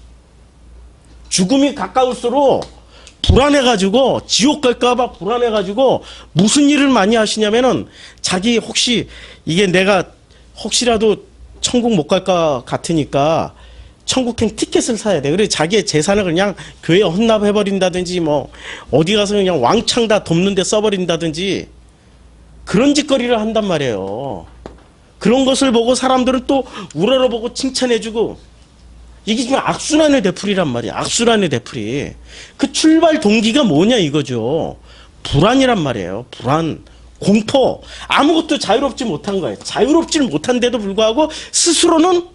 죽음이 가까울수록 불안해가지고 지옥 갈까봐 불안해가지고 무슨 일을 많이 하시냐면은 자기 혹시 이게 내가 혹시라도 천국 못 갈 것 같으니까 천국행 티켓을 사야 돼. 그래서 자기의 재산을 그냥 교회에 헌납해버린다든지 뭐 어디 가서 그냥 왕창 다 돕는 데 써버린다든지 그런 짓거리를 한단 말이에요. 그런 것을 보고 사람들은 또 우러러보고 칭찬해주고 이게 지금 악순환의 되풀이란 말이야. 악순환의 되풀이. 그 출발 동기가 뭐냐 이거죠. 불안이란 말이에요. 불안, 공포. 아무것도 자유롭지 못한 거예요. 자유롭지 못한데도 불구하고 스스로는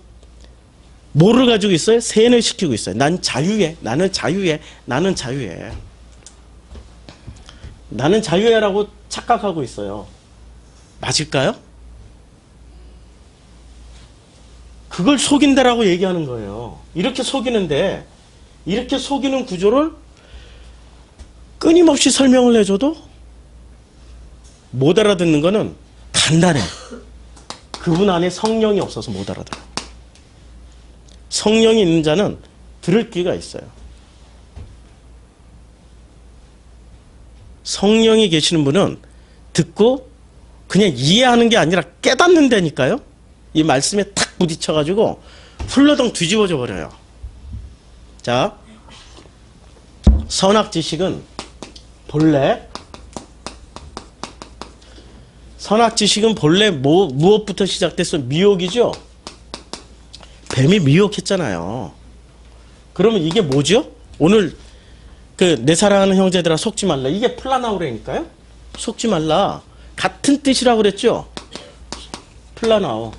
뭐를 가지고 있어요? 세뇌시키고 있어요. 난 자유해. 나는 자유해. 나는 자유해. 나는 자유해라고 착각하고 있어요. 맞을까요? 그걸 속인다라고 얘기하는 거예요. 이렇게 속이는데 이렇게 속이는 구조를 끊임없이 설명을 해줘도 못 알아듣는 거는 간단해. 그분 안에 성령이 없어서 못 알아들어. 성령이 있는 자는 들을 귀가 있어요. 성령이 계시는 분은 듣고 그냥 이해하는 게 아니라 깨닫는다니까요. 이 말씀에 탁 부딪혀가지고 훌러덩 뒤집어져 버려요. 자, 선악지식은 본래 무엇부터 시작됐어? 미혹이죠. 뱀이 미혹했잖아요. 그러면 이게 뭐죠? 오늘 그 내 사랑하는 형제들아 속지 말라. 이게 플라나우라니까요. 속지 말라. 같은 뜻이라고 그랬죠. 플라나우.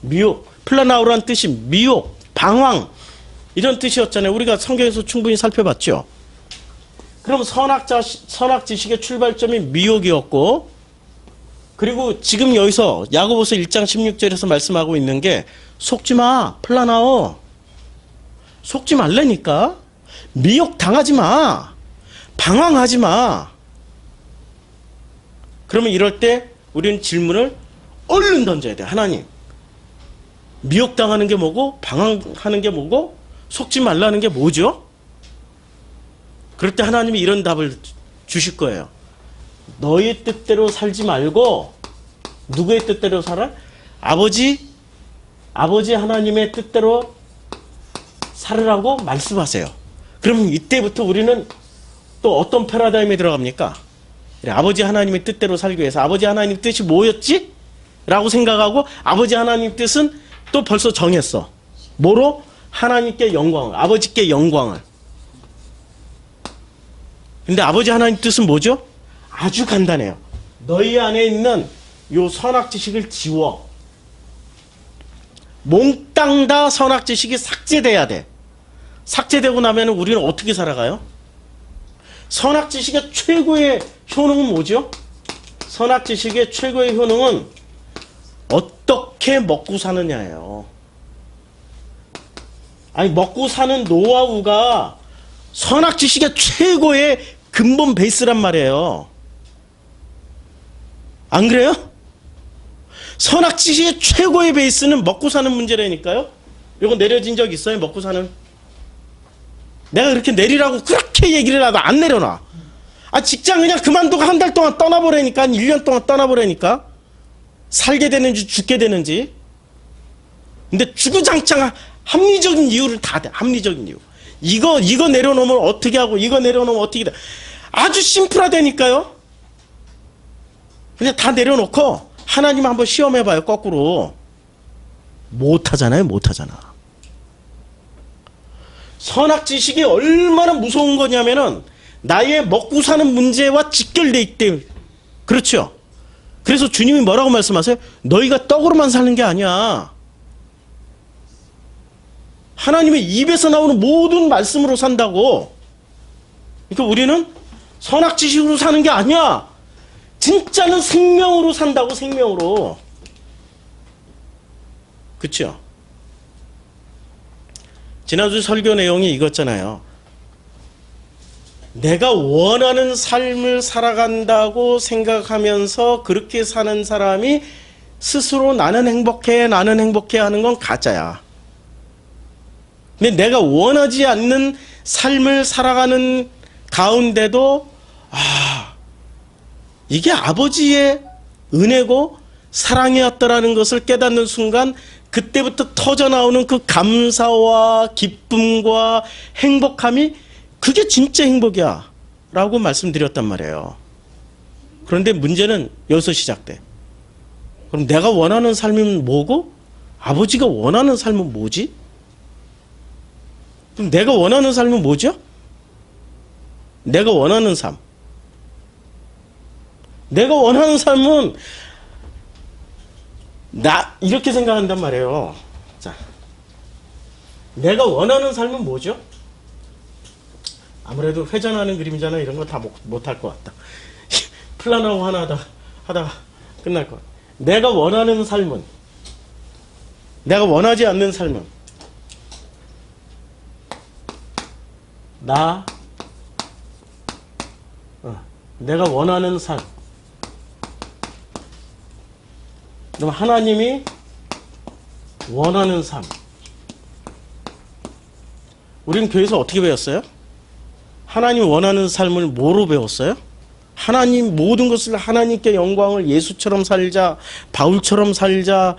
미혹. 플라나우라는 뜻이 미혹, 방황 이런 뜻이었잖아요. 우리가 성경에서 충분히 살펴봤죠. 그럼 선악지식의 출발점이 미혹이었고 그리고 지금 여기서 야고보서 1장 16절에서 말씀하고 있는 게 속지 마. 플라나우. 속지 말라니까. 미혹 당하지 마. 방황하지 마. 그러면 이럴 때 우리는 질문을 얼른 던져야 돼. 하나님. 미혹당하는 게 뭐고 방황하는 게 뭐고 속지 말라는 게 뭐죠? 그럴 때 하나님이 이런 답을 주실 거예요. 너희 뜻대로 살지 말고 누구의 뜻대로 살아? 아버지 하나님의 뜻대로 살으라고 말씀하세요. 그럼 이때부터 우리는 또 어떤 패러다임에 들어갑니까? 아버지 하나님의 뜻대로 살기 위해서 아버지 하나님 뜻이 뭐였지? 라고 생각하고 아버지 하나님 뜻은 또 벌써 정했어. 뭐로? 하나님께 영광을, 아버지께 영광을. 근데 아버지 하나님 뜻은 뭐죠? 아주 간단해요. 너희 안에 있는 요 선악지식을 지워. 몽땅 다 선악지식이 삭제돼야 돼. 삭제되고 나면 우리는 어떻게 살아가요? 선악지식의 최고의 효능은 뭐죠? 선악지식의 최고의 효능은 어떻게 먹고 사느냐예요. 아니, 먹고 사는 노하우가 선악지식의 최고의 근본 베이스란 말이에요. 안 그래요? 선악지식의 최고의 베이스는 먹고 사는 문제라니까요. 이거 내려진 적 있어요? 먹고 사는. 내가 그렇게 내리라고 그렇게 얘기를 하다 안 내려놔. 아, 직장 그냥 그만두고 한 달 동안 떠나버리니까, 1년 동안 떠나버리니까 살게 되는지 죽게 되는지. 근데 주구장창 합리적인 이유를 다 대. 합리적인 이유. 이거 내려놓으면 어떻게 하고 이거 내려놓으면 어떻게 돼. 아주 심플하다니까요. 그냥 다 내려놓고 하나님 한번 시험해봐요. 거꾸로. 못하잖아요. 못하잖아. 선악지식이 얼마나 무서운 거냐면은 나의 먹고 사는 문제와 직결돼 있대. 그렇죠. 그래서 주님이 뭐라고 말씀하세요? 너희가 떡으로만 사는 게 아니야. 하나님의 입에서 나오는 모든 말씀으로 산다고. 그러니까 우리는 선악지식으로 사는 게 아니야. 진짜는 생명으로 산다고. 생명으로. 그렇죠? 지난주 설교 내용이 이거잖아요. 내가 원하는 삶을 살아간다고 생각하면서 그렇게 사는 사람이 스스로 나는 행복해 하는 건 가짜야. 근데 내가 원하지 않는 삶을 살아가는 가운데도 이게 아버지의 은혜고 사랑이었다라는 것을 깨닫는 순간 그때부터 터져나오는 그 감사와 기쁨과 행복함이 그게 진짜 행복이야 라고 말씀드렸단 말이에요. 그런데 문제는 여기서 시작돼. 그럼 내가 원하는 삶은 뭐고? 아버지가 원하는 삶은 뭐지? 그럼 내가 원하는 삶은 뭐죠? 내가 원하는 삶. 내가 원하는 삶은 나 이렇게 생각한단 말이에요. 자, 내가 원하는 삶은 뭐죠? 아무래도 회전하는 그림자나 이런 거 다 못할 것 같다. 플라너하고 하나 하다가 끝날 것 같아. 내가 원하는 삶은, 내가 원하지 않는 삶은 내가 원하는 삶. 그럼 하나님이 원하는 삶. 우리는 교회에서 어떻게 배웠어요? 하나님 원하는 삶을 뭐로 배웠어요? 하나님 모든 것을 하나님께 영광을 예수처럼 살자, 바울처럼 살자,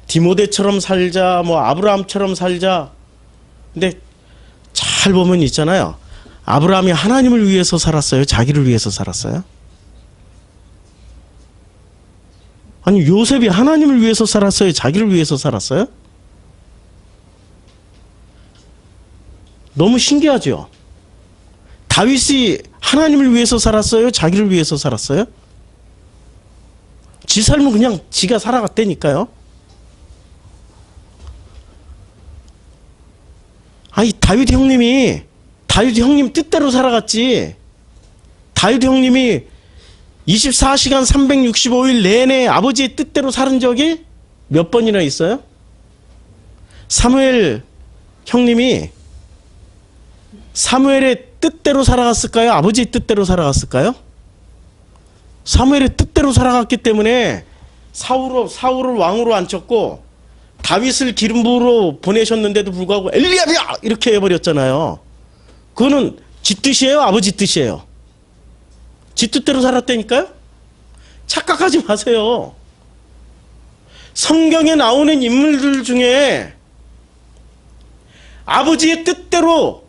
디모데처럼 살자, 뭐 아브라함처럼 살자. 근데 잘 보면 있잖아요. 아브라함이 하나님을 위해서 살았어요? 자기를 위해서 살았어요? 아니, 요셉이 하나님을 위해서 살았어요? 자기를 위해서 살았어요? 너무 신기하죠? 다윗이 하나님을 위해서 살았어요? 자기를 위해서 살았어요? 지 삶은 그냥 지가 살아갔다니까요. 아니, 다윗 형님 뜻대로 살아갔지. 다윗 형님이 24시간 365일 내내 아버지의 뜻대로 살은 적이 몇 번이나 있어요? 사무엘 형님이 사무엘의 뜻대로 살아갔을까요? 아버지의 뜻대로 살아갔을까요? 사무엘의 뜻대로 살아갔기 때문에 사울을 왕으로 앉혔고 다윗을 기름 부으러 보내셨는데도 불구하고 엘리야비야! 이렇게 해버렸잖아요. 그거는 지 뜻이에요? 아버지 뜻이에요? 지 뜻대로 살았다니까요? 착각하지 마세요. 성경에 나오는 인물들 중에 아버지의 뜻대로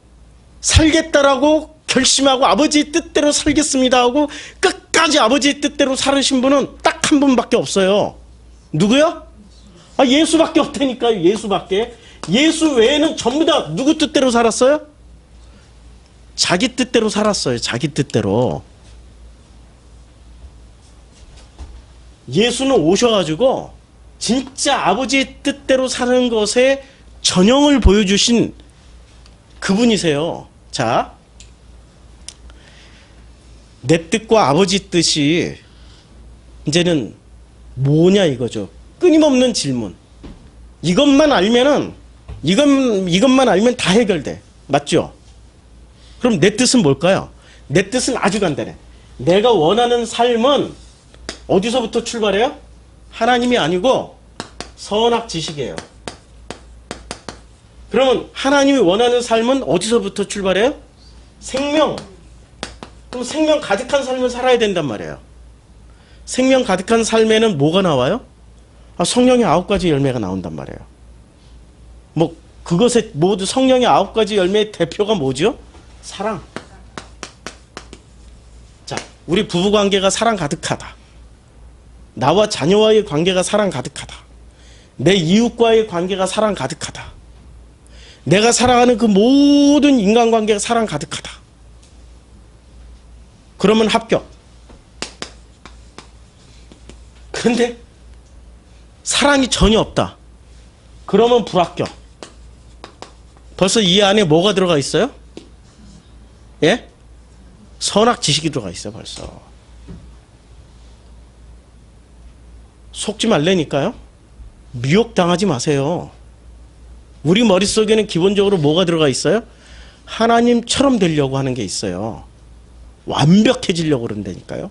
살겠다라고 결심하고 아버지의 뜻대로 살겠습니다 하고 끝까지 아버지의 뜻대로 살으신 분은 딱 한 분밖에 없어요. 누구요? 예수밖에 없다니까요. 예수밖에. 예수 외에는 전부 다 누구 뜻대로 살았어요? 자기 뜻대로 살았어요. 자기 뜻대로. 예수는 오셔가지고 진짜 아버지의 뜻대로 사는 것에 전형을 보여주신 그분이세요. 자, 내 뜻과 아버지 뜻이 이제는 뭐냐 이거죠. 끊임없는 질문. 이것만 알면은 이것만 알면 다 해결돼. 맞죠? 그럼 내 뜻은 뭘까요? 내 뜻은 아주 간단해. 내가 원하는 삶은 어디서부터 출발해요? 하나님이 아니고 선악지식이에요. 그러면 하나님이 원하는 삶은 어디서부터 출발해요? 생명. 그럼 생명 가득한 삶을 살아야 된단 말이에요. 생명 가득한 삶에는 뭐가 나와요? 성령의 9가지 열매가 나온단 말이에요. 뭐 그것의 모두 성령의 9가지 열매의 대표가 뭐죠? 사랑. 자, 우리 부부 관계가 사랑 가득하다. 나와 자녀와의 관계가 사랑 가득하다. 내 이웃과의 관계가 사랑 가득하다. 내가 사랑하는 그 모든 인간관계가 사랑 가득하다. 그러면 합격. 그런데 사랑이 전혀 없다. 그러면 불합격. 벌써 이 안에 뭐가 들어가 있어요? 예? 선악지식이 들어가 있어요, 벌써. 속지 말라니까요. 미혹당하지 마세요. 우리 머릿속에는 기본적으로 뭐가 들어가 있어요? 하나님처럼 되려고 하는 게 있어요. 완벽해지려고 그런다니까요.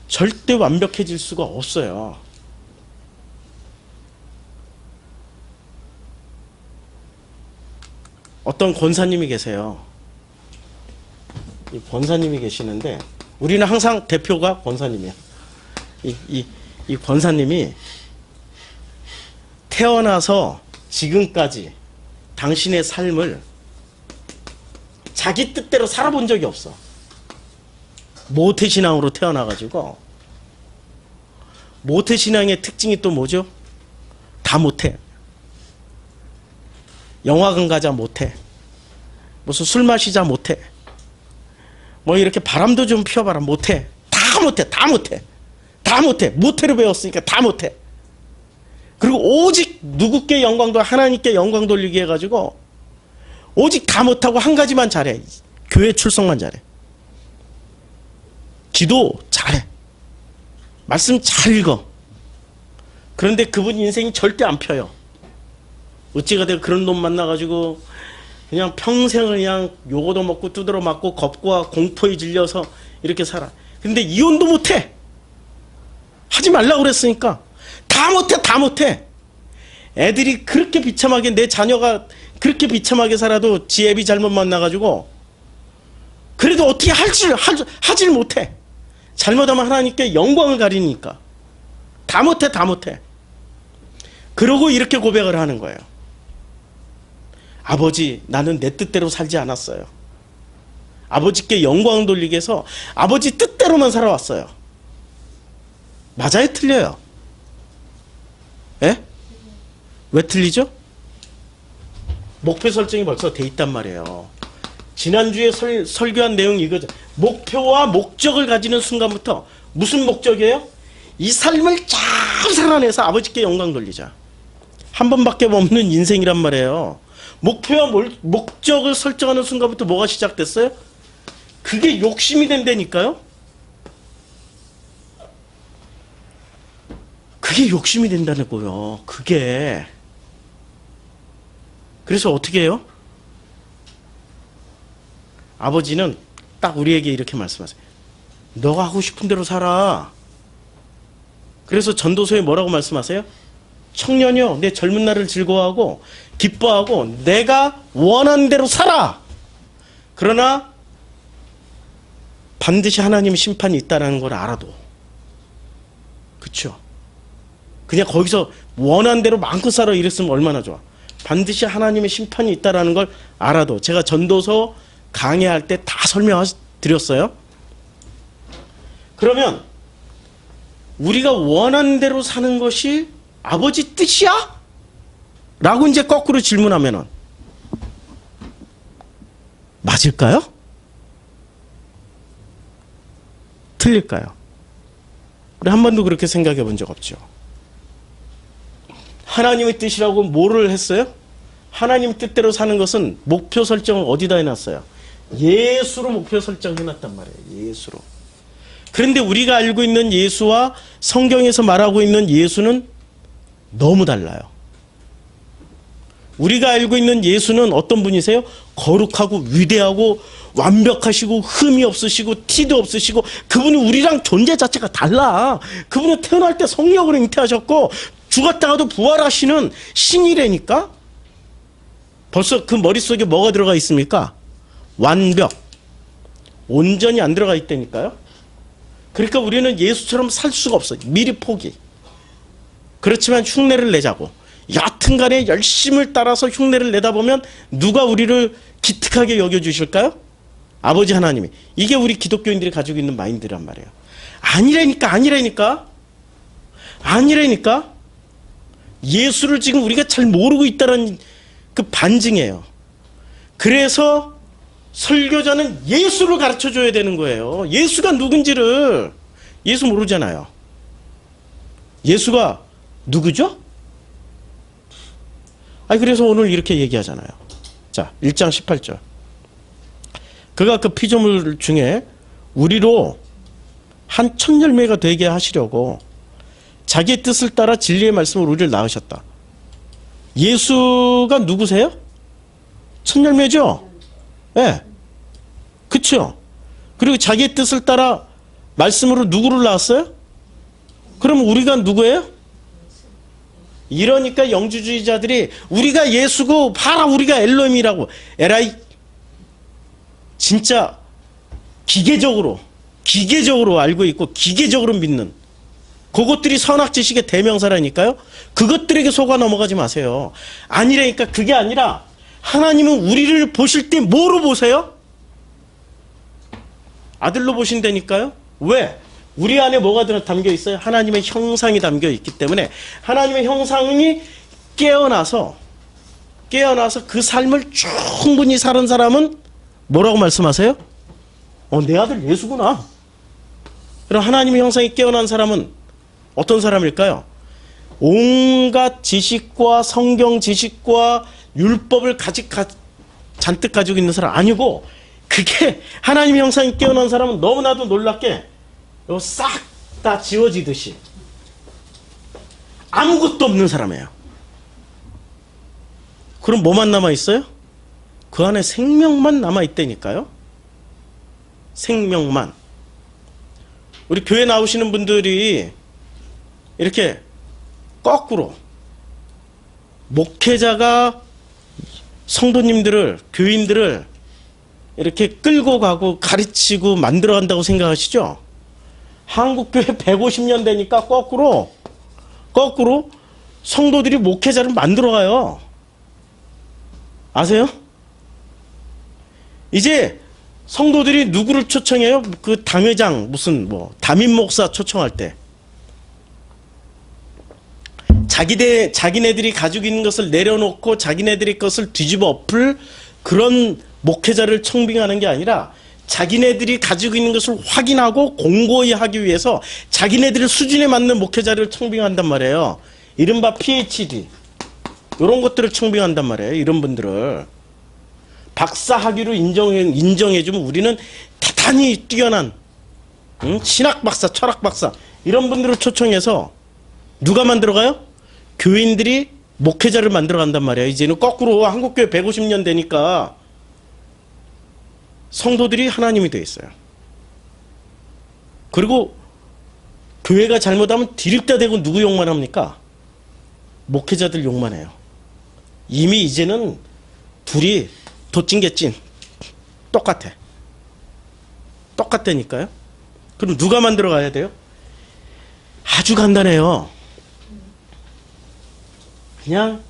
절대 완벽해질 수가 없어요. 어떤 권사님이 계세요. 이 권사님이 계시는데 우리는 항상 대표가 권사님이야. 이 권사님이 태어나서 지금까지 당신의 삶을 자기 뜻대로 살아본 적이 없어. 모태신앙으로 태어나가지고 모태신앙의 특징이 또 뭐죠? 다 못해. 영화관 가자 못해. 무슨 술 마시자 못해. 뭐 이렇게 바람도 좀 피워봐라 못해. 다 못해. 다 못해. 다 못해. 모태로 배웠으니까 다 못해. 그리고 오직 누구께 영광도 하나님께 영광 돌리게 해가지고 오직 다 못하고 한 가지만 잘해. 교회 출석만 잘해. 기도 잘해. 말씀 잘 읽어. 그런데 그분 인생이 절대 안 펴요. 어찌가 돼서 그런 놈 만나가지고 그냥 평생을 그냥 요거도 먹고 두드러 맞고 겁과 공포에 질려서 이렇게 살아. 근데 이혼도 못해. 하지 말라고 그랬으니까. 다 못해. 다 못해. 애들이 그렇게 비참하게 내 자녀가 그렇게 비참하게 살아도 지 애비 잘못 만나가지고 그래도 어떻게 하질 못해. 잘못하면 하나님께 영광을 가리니까. 다 못해. 다 못해. 그러고 이렇게 고백을 하는 거예요. 아버지, 나는 내 뜻대로 살지 않았어요. 아버지께 영광 돌리기 위해서 아버지 뜻대로만 살아왔어요. 맞아요? 틀려요? 예? 왜 틀리죠? 목표 설정이 벌써 돼 있단 말이에요. 지난주에 설교한 내용이 이거죠. 목표와 목적을 가지는 순간부터 무슨 목적이에요? 이 삶을 잘 살아내서 아버지께 영광 돌리자. 한 번밖에 없는 인생이란 말이에요. 목표와 목적을 설정하는 순간부터 뭐가 시작됐어요? 그게 욕심이 된다니까요. 그게 욕심이 된다는 거예요. 그게. 그래서 어떻게 해요? 아버지는 딱 우리에게 이렇게 말씀하세요. 너가 하고 싶은 대로 살아. 그래서 전도서에 뭐라고 말씀하세요? 청년이여, 내 젊은 날을 즐거워하고 기뻐하고 내가 원하는 대로 살아. 그러나 반드시 하나님의 심판이 있다는 걸 알아도. 그렇죠? 그냥 거기서 원하는 대로 마음껏 살아 이랬으면 얼마나 좋아. 반드시 하나님의 심판이 있다는 걸 알아도. 제가 전도서 강의할 때 다 설명드렸어요. 그러면 우리가 원하는 대로 사는 것이 아버지 뜻이야? 라고 이제 거꾸로 질문하면은 맞을까요? 틀릴까요? 우리 한 번도 그렇게 생각해 본 적 없죠. 하나님의 뜻이라고 뭐를 했어요? 하나님 뜻대로 사는 것은 목표 설정을 어디다 해놨어요? 예수로 목표 설정해놨단 말이에요. 예수로. 그런데 우리가 알고 있는 예수와 성경에서 말하고 있는 예수는 너무 달라요. 우리가 알고 있는 예수는 어떤 분이세요? 거룩하고 위대하고 완벽하시고 흠이 없으시고 티도 없으시고, 그분이 우리랑 존재 자체가 달라. 그분은 태어날 때 성령으로 잉태하셨고 죽었다가도 부활하시는 신이라니까. 벌써 그 머릿속에 뭐가 들어가 있습니까? 완벽. 온전히 안 들어가 있다니까요. 그러니까 우리는 예수처럼 살 수가 없어요. 미리 포기. 그렇지만 흉내를 내자고, 여하튼간에 열심을 따라서 흉내를 내다 보면 누가 우리를 기특하게 여겨주실까요? 아버지 하나님이. 이게 우리 기독교인들이 가지고 있는 마인드란 말이에요. 아니라니까. 예수를 지금 우리가 잘 모르고 있다는 그 반증이에요. 그래서 설교자는 예수를 가르쳐 줘야 되는 거예요. 예수가 누군지를. 예수 모르잖아요. 예수가 누구죠? 그래서 오늘 이렇게 얘기하잖아요. 자, 1장 18절. 그가 그 피조물 중에 우리로 한 첫 열매가 되게 하시려고 자기의 뜻을 따라 진리의 말씀으로 우리를 낳으셨다. 예수가 누구세요? 첫 열매죠? 네. 그쵸? 그리고 자기의 뜻을 따라 말씀으로 누구를 낳았어요? 그럼 우리가 누구예요? 이러니까 영주주의자들이 우리가 예수고 봐라 우리가 엘로힘이라고. 에라이, 진짜 기계적으로 알고 있고 기계적으로 믿는 그것들이 선악지식의 대명사라니까요. 그것들에게 속아 넘어가지 마세요. 아니라니까. 그게 아니라 하나님은 우리를 보실 때 뭐로 보세요? 아들로 보신다니까요. 왜? 우리 안에 뭐가 담겨 있어요? 하나님의 형상이 담겨 있기 때문에 하나님의 형상이 깨어나서 그 삶을 충분히 사는 사람은 뭐라고 말씀하세요? 내 아들 예수구나. 그럼 하나님의 형상이 깨어난 사람은 어떤 사람일까요? 온갖 지식과 성경 지식과 율법을 잔뜩 가지고 있는 사람 아니고, 그게 하나님의 형상이 깨어난 사람은 너무나도 놀랍게 싹 다 지워지듯이 아무것도 없는 사람이에요. 그럼 뭐만 남아있어요? 그 안에 생명만 남아있다니까요. 생명만. 우리 교회 나오시는 분들이 이렇게 거꾸로 목회자가 성도님들을, 교인들을 이렇게 끌고 가고 가르치고 만들어 간다고 생각하시죠? 한국교회 150년 되니까 거꾸로 성도들이 목회자를 만들어 가요. 아세요? 이제 성도들이 누구를 초청해요? 그 당회장, 담임 목사 초청할 때 자기네들이 가지고 있는 것을 내려놓고 자기네들이 것을 뒤집어 엎을 그런 목회자를 청빙하는 게 아니라 자기네들이 가지고 있는 것을 확인하고 공고히 하기 위해서 자기네들 수준에 맞는 목회자를 청빙한단 말이에요. 이른바 PhD 이런 것들을 청빙한단 말이에요. 이런 분들을 박사 학위로 인정해주면 우리는 대단히 뛰어난 신학 박사, 철학 박사 이런 분들을 초청해서 누가 만들어가요? 교인들이 목회자를 만들어간단 말이에요. 이제는 거꾸로 한국교회 150년 되니까 성도들이 하나님이 돼 있어요. 그리고 교회가 잘못하면 디립다 대고 누구 욕만 합니까? 목회자들 욕만 해요. 이미 이제는 둘이 도찐개찐 똑같다니까요. 그럼 누가 만들어 가야 돼요? 아주 간단해요. 그냥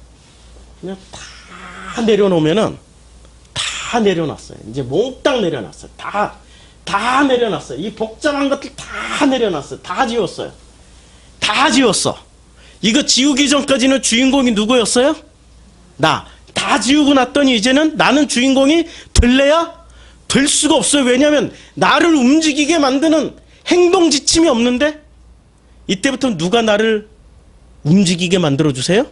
다 내려놓으면은 다 내려놨어요. 이제 몽땅 내려놨어요. 다 내려놨어요. 이 복잡한 것들 다 내려놨어요. 다 지웠어요. 다 지웠어. 이거 지우기 전까지는 주인공이 누구였어요? 나. 다 지우고 났더니 이제는 나는 주인공이 될래야? 될 수가 없어요. 왜냐하면 나를 움직이게 만드는 행동 지침이 없는데 이때부터 누가 나를 움직이게 만들어주세요?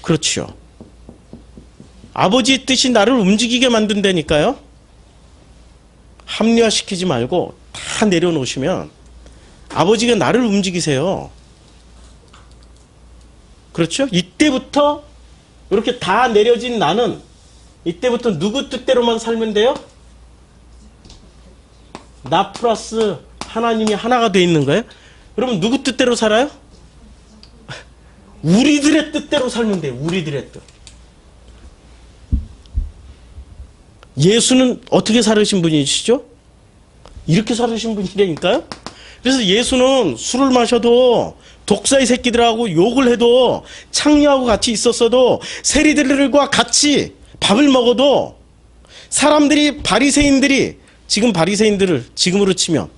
그렇죠. 아버지의 뜻이 나를 움직이게 만든다니까요. 합리화시키지 말고 다 내려놓으시면 아버지가 나를 움직이세요. 그렇죠? 이때부터 이렇게 다 내려진 나는 이때부터 누구 뜻대로만 살면 돼요? 나 플러스 하나님이 하나가 돼 있는 거예요? 그러면 누구 뜻대로 살아요? 우리들의 뜻대로 살면 돼요. 우리들의 뜻. 예수는 어떻게 살으신 분이시죠? 이렇게 살으신 분이라니까요? 그래서 예수는 술을 마셔도 독사의 새끼들하고 욕을 해도 창녀하고 같이 있었어도 세리들과 같이 밥을 먹어도 사람들이 바리새인들이 지금 바리새인들을 지금으로 치면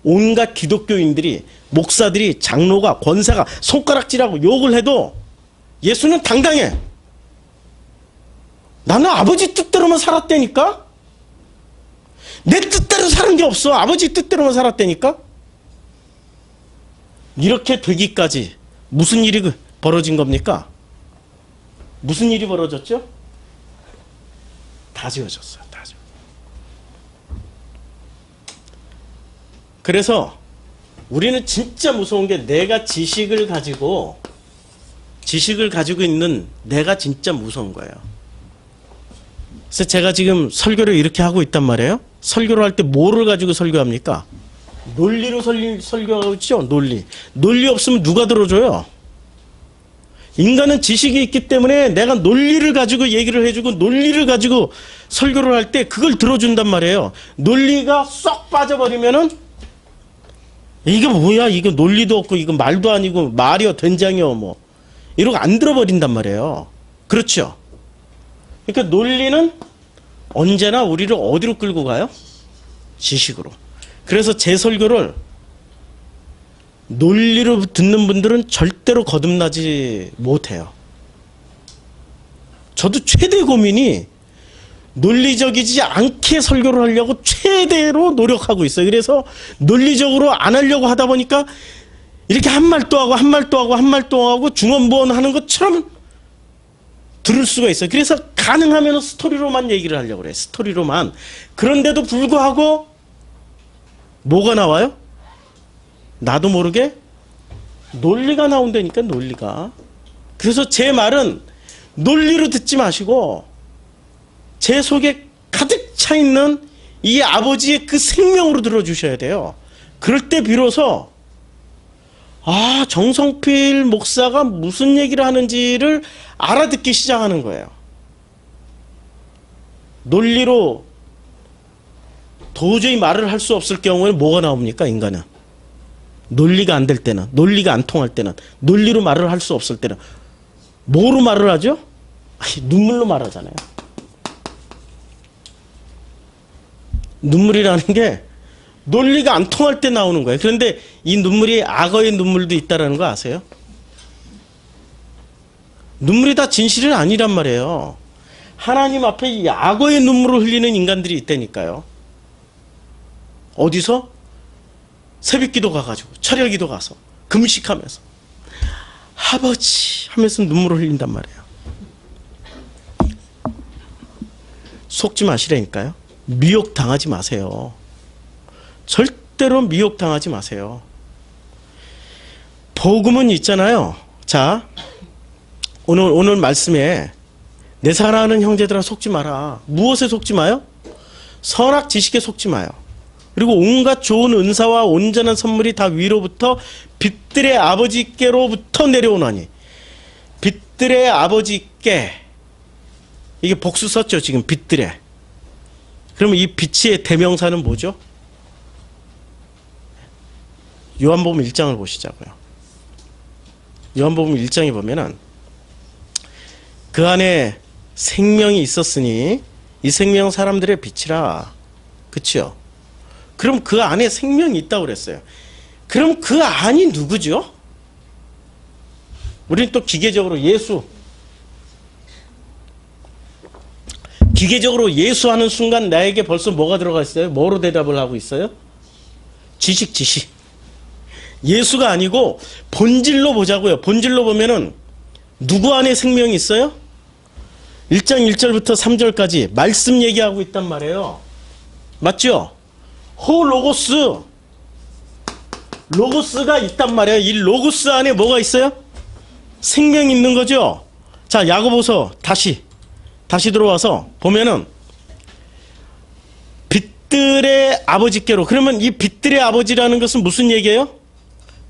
온갖 기독교인들이 목사들이 장로가 권사가 손가락질하고 욕을 해도 예수는 당당해. 나는 아버지 뜻대로만 살았다니까? 내 뜻대로 사는 게 없어. 아버지 뜻대로만 살았다니까? 이렇게 되기까지 무슨 일이 벌어진 겁니까? 무슨 일이 벌어졌죠? 다 지워졌어요. 다 지워. 그래서 우리는 진짜 무서운 게 내가 지식을 가지고 있는 내가 진짜 무서운 거예요. 그래서 제가 지금 설교를 이렇게 하고 있단 말이에요. 설교를 할 때 뭐를 가지고 설교합니까? 논리로 설교하고 있죠. 논리 없으면 누가 들어줘요? 인간은 지식이 있기 때문에 내가 논리를 가지고 얘기를 해주고 논리를 가지고 설교를 할 때 그걸 들어준단 말이에요. 논리가 쏙 빠져버리면은 이게 뭐야? 이거 논리도 없고 이거 말도 아니고 말이여 된장이여 뭐 이러고 안 들어버린단 말이에요. 그렇죠? 그러니까 논리는 언제나 우리를 어디로 끌고 가요? 지식으로. 그래서 제 설교를 논리로 듣는 분들은 절대로 거듭나지 못해요. 저도 최대 고민이 논리적이지 않게 설교를 하려고 최대로 노력하고 있어요. 그래서 논리적으로 안 하려고 하다 보니까 이렇게 한 말 또 하고 한 말 또 하고 한 말 또 하고 중언부언하는 것처럼 들을 수가 있어요. 그래서 가능하면 스토리로만 얘기를 하려고 그래요. 스토리로만. 그런데도 불구하고 뭐가 나와요? 나도 모르게 논리가 나온다니까, 논리가. 그래서 제 말은 논리로 듣지 마시고 제 속에 가득 차 있는 이 아버지의 그 생명으로 들어주셔야 돼요. 그럴 때 비로소 정성필 목사가 무슨 얘기를 하는지를 알아듣기 시작하는 거예요. 논리로 도저히 말을 할 수 없을 경우에는 뭐가 나옵니까, 인간은? 논리가 안 될 때는, 논리가 안 통할 때는, 논리로 말을 할 수 없을 때는 뭐로 말을 하죠? 눈물로 말하잖아요. 눈물이라는 게 논리가 안 통할 때 나오는 거예요. 그런데 이 눈물이 악어의 눈물도 있다는 거 아세요? 눈물이 다 진실은 아니란 말이에요. 하나님 앞에 이 악어의 눈물을 흘리는 인간들이 있다니까요. 어디서? 새벽기도 가가지고 철야기도 가서 금식하면서 아버지 하면서 눈물을 흘린단 말이에요. 속지 마시라니까요. 미혹당하지 마세요. 절대로 미혹당하지 마세요. 복음은 있잖아요. 자, 오늘 말씀에 내 사랑하는 형제들아 속지 마라. 무엇에 속지 마요? 선악 지식에 속지 마요. 그리고 온갖 좋은 은사와 온전한 선물이 다 위로부터 빛들의 아버지께로부터 내려오나니. 빛들의 아버지께. 이게 복수 썼죠, 지금 빛들의. 그러면 이 빛의 대명사는 뭐죠? 요한복음 1장을 보시자고요. 요한복음 1장에 보면은 그 안에 생명이 있었으니 이 생명 사람들의 빛이라. 그쵸? 그럼 그 안에 생명이 있다고 그랬어요. 그럼 그 안이 누구죠? 우리는 또 기계적으로 기계적으로 예수 하는 순간 나에게 벌써 뭐가 들어가 있어요? 뭐로 대답을 하고 있어요? 지식. 예수가 아니고 본질로 보자고요. 본질로 보면은 누구 안에 생명이 있어요? 1장 1절부터 3절까지 말씀 얘기하고 있단 말이에요. 맞죠? 호 로고스가 있단 말이에요. 이 로고스 안에 뭐가 있어요? 생명이 있는 거죠. 자, 야고보서 다시 들어와서 보면은 빛들의 아버지께로. 그러면 이 빛들의 아버지라는 것은 무슨 얘기예요?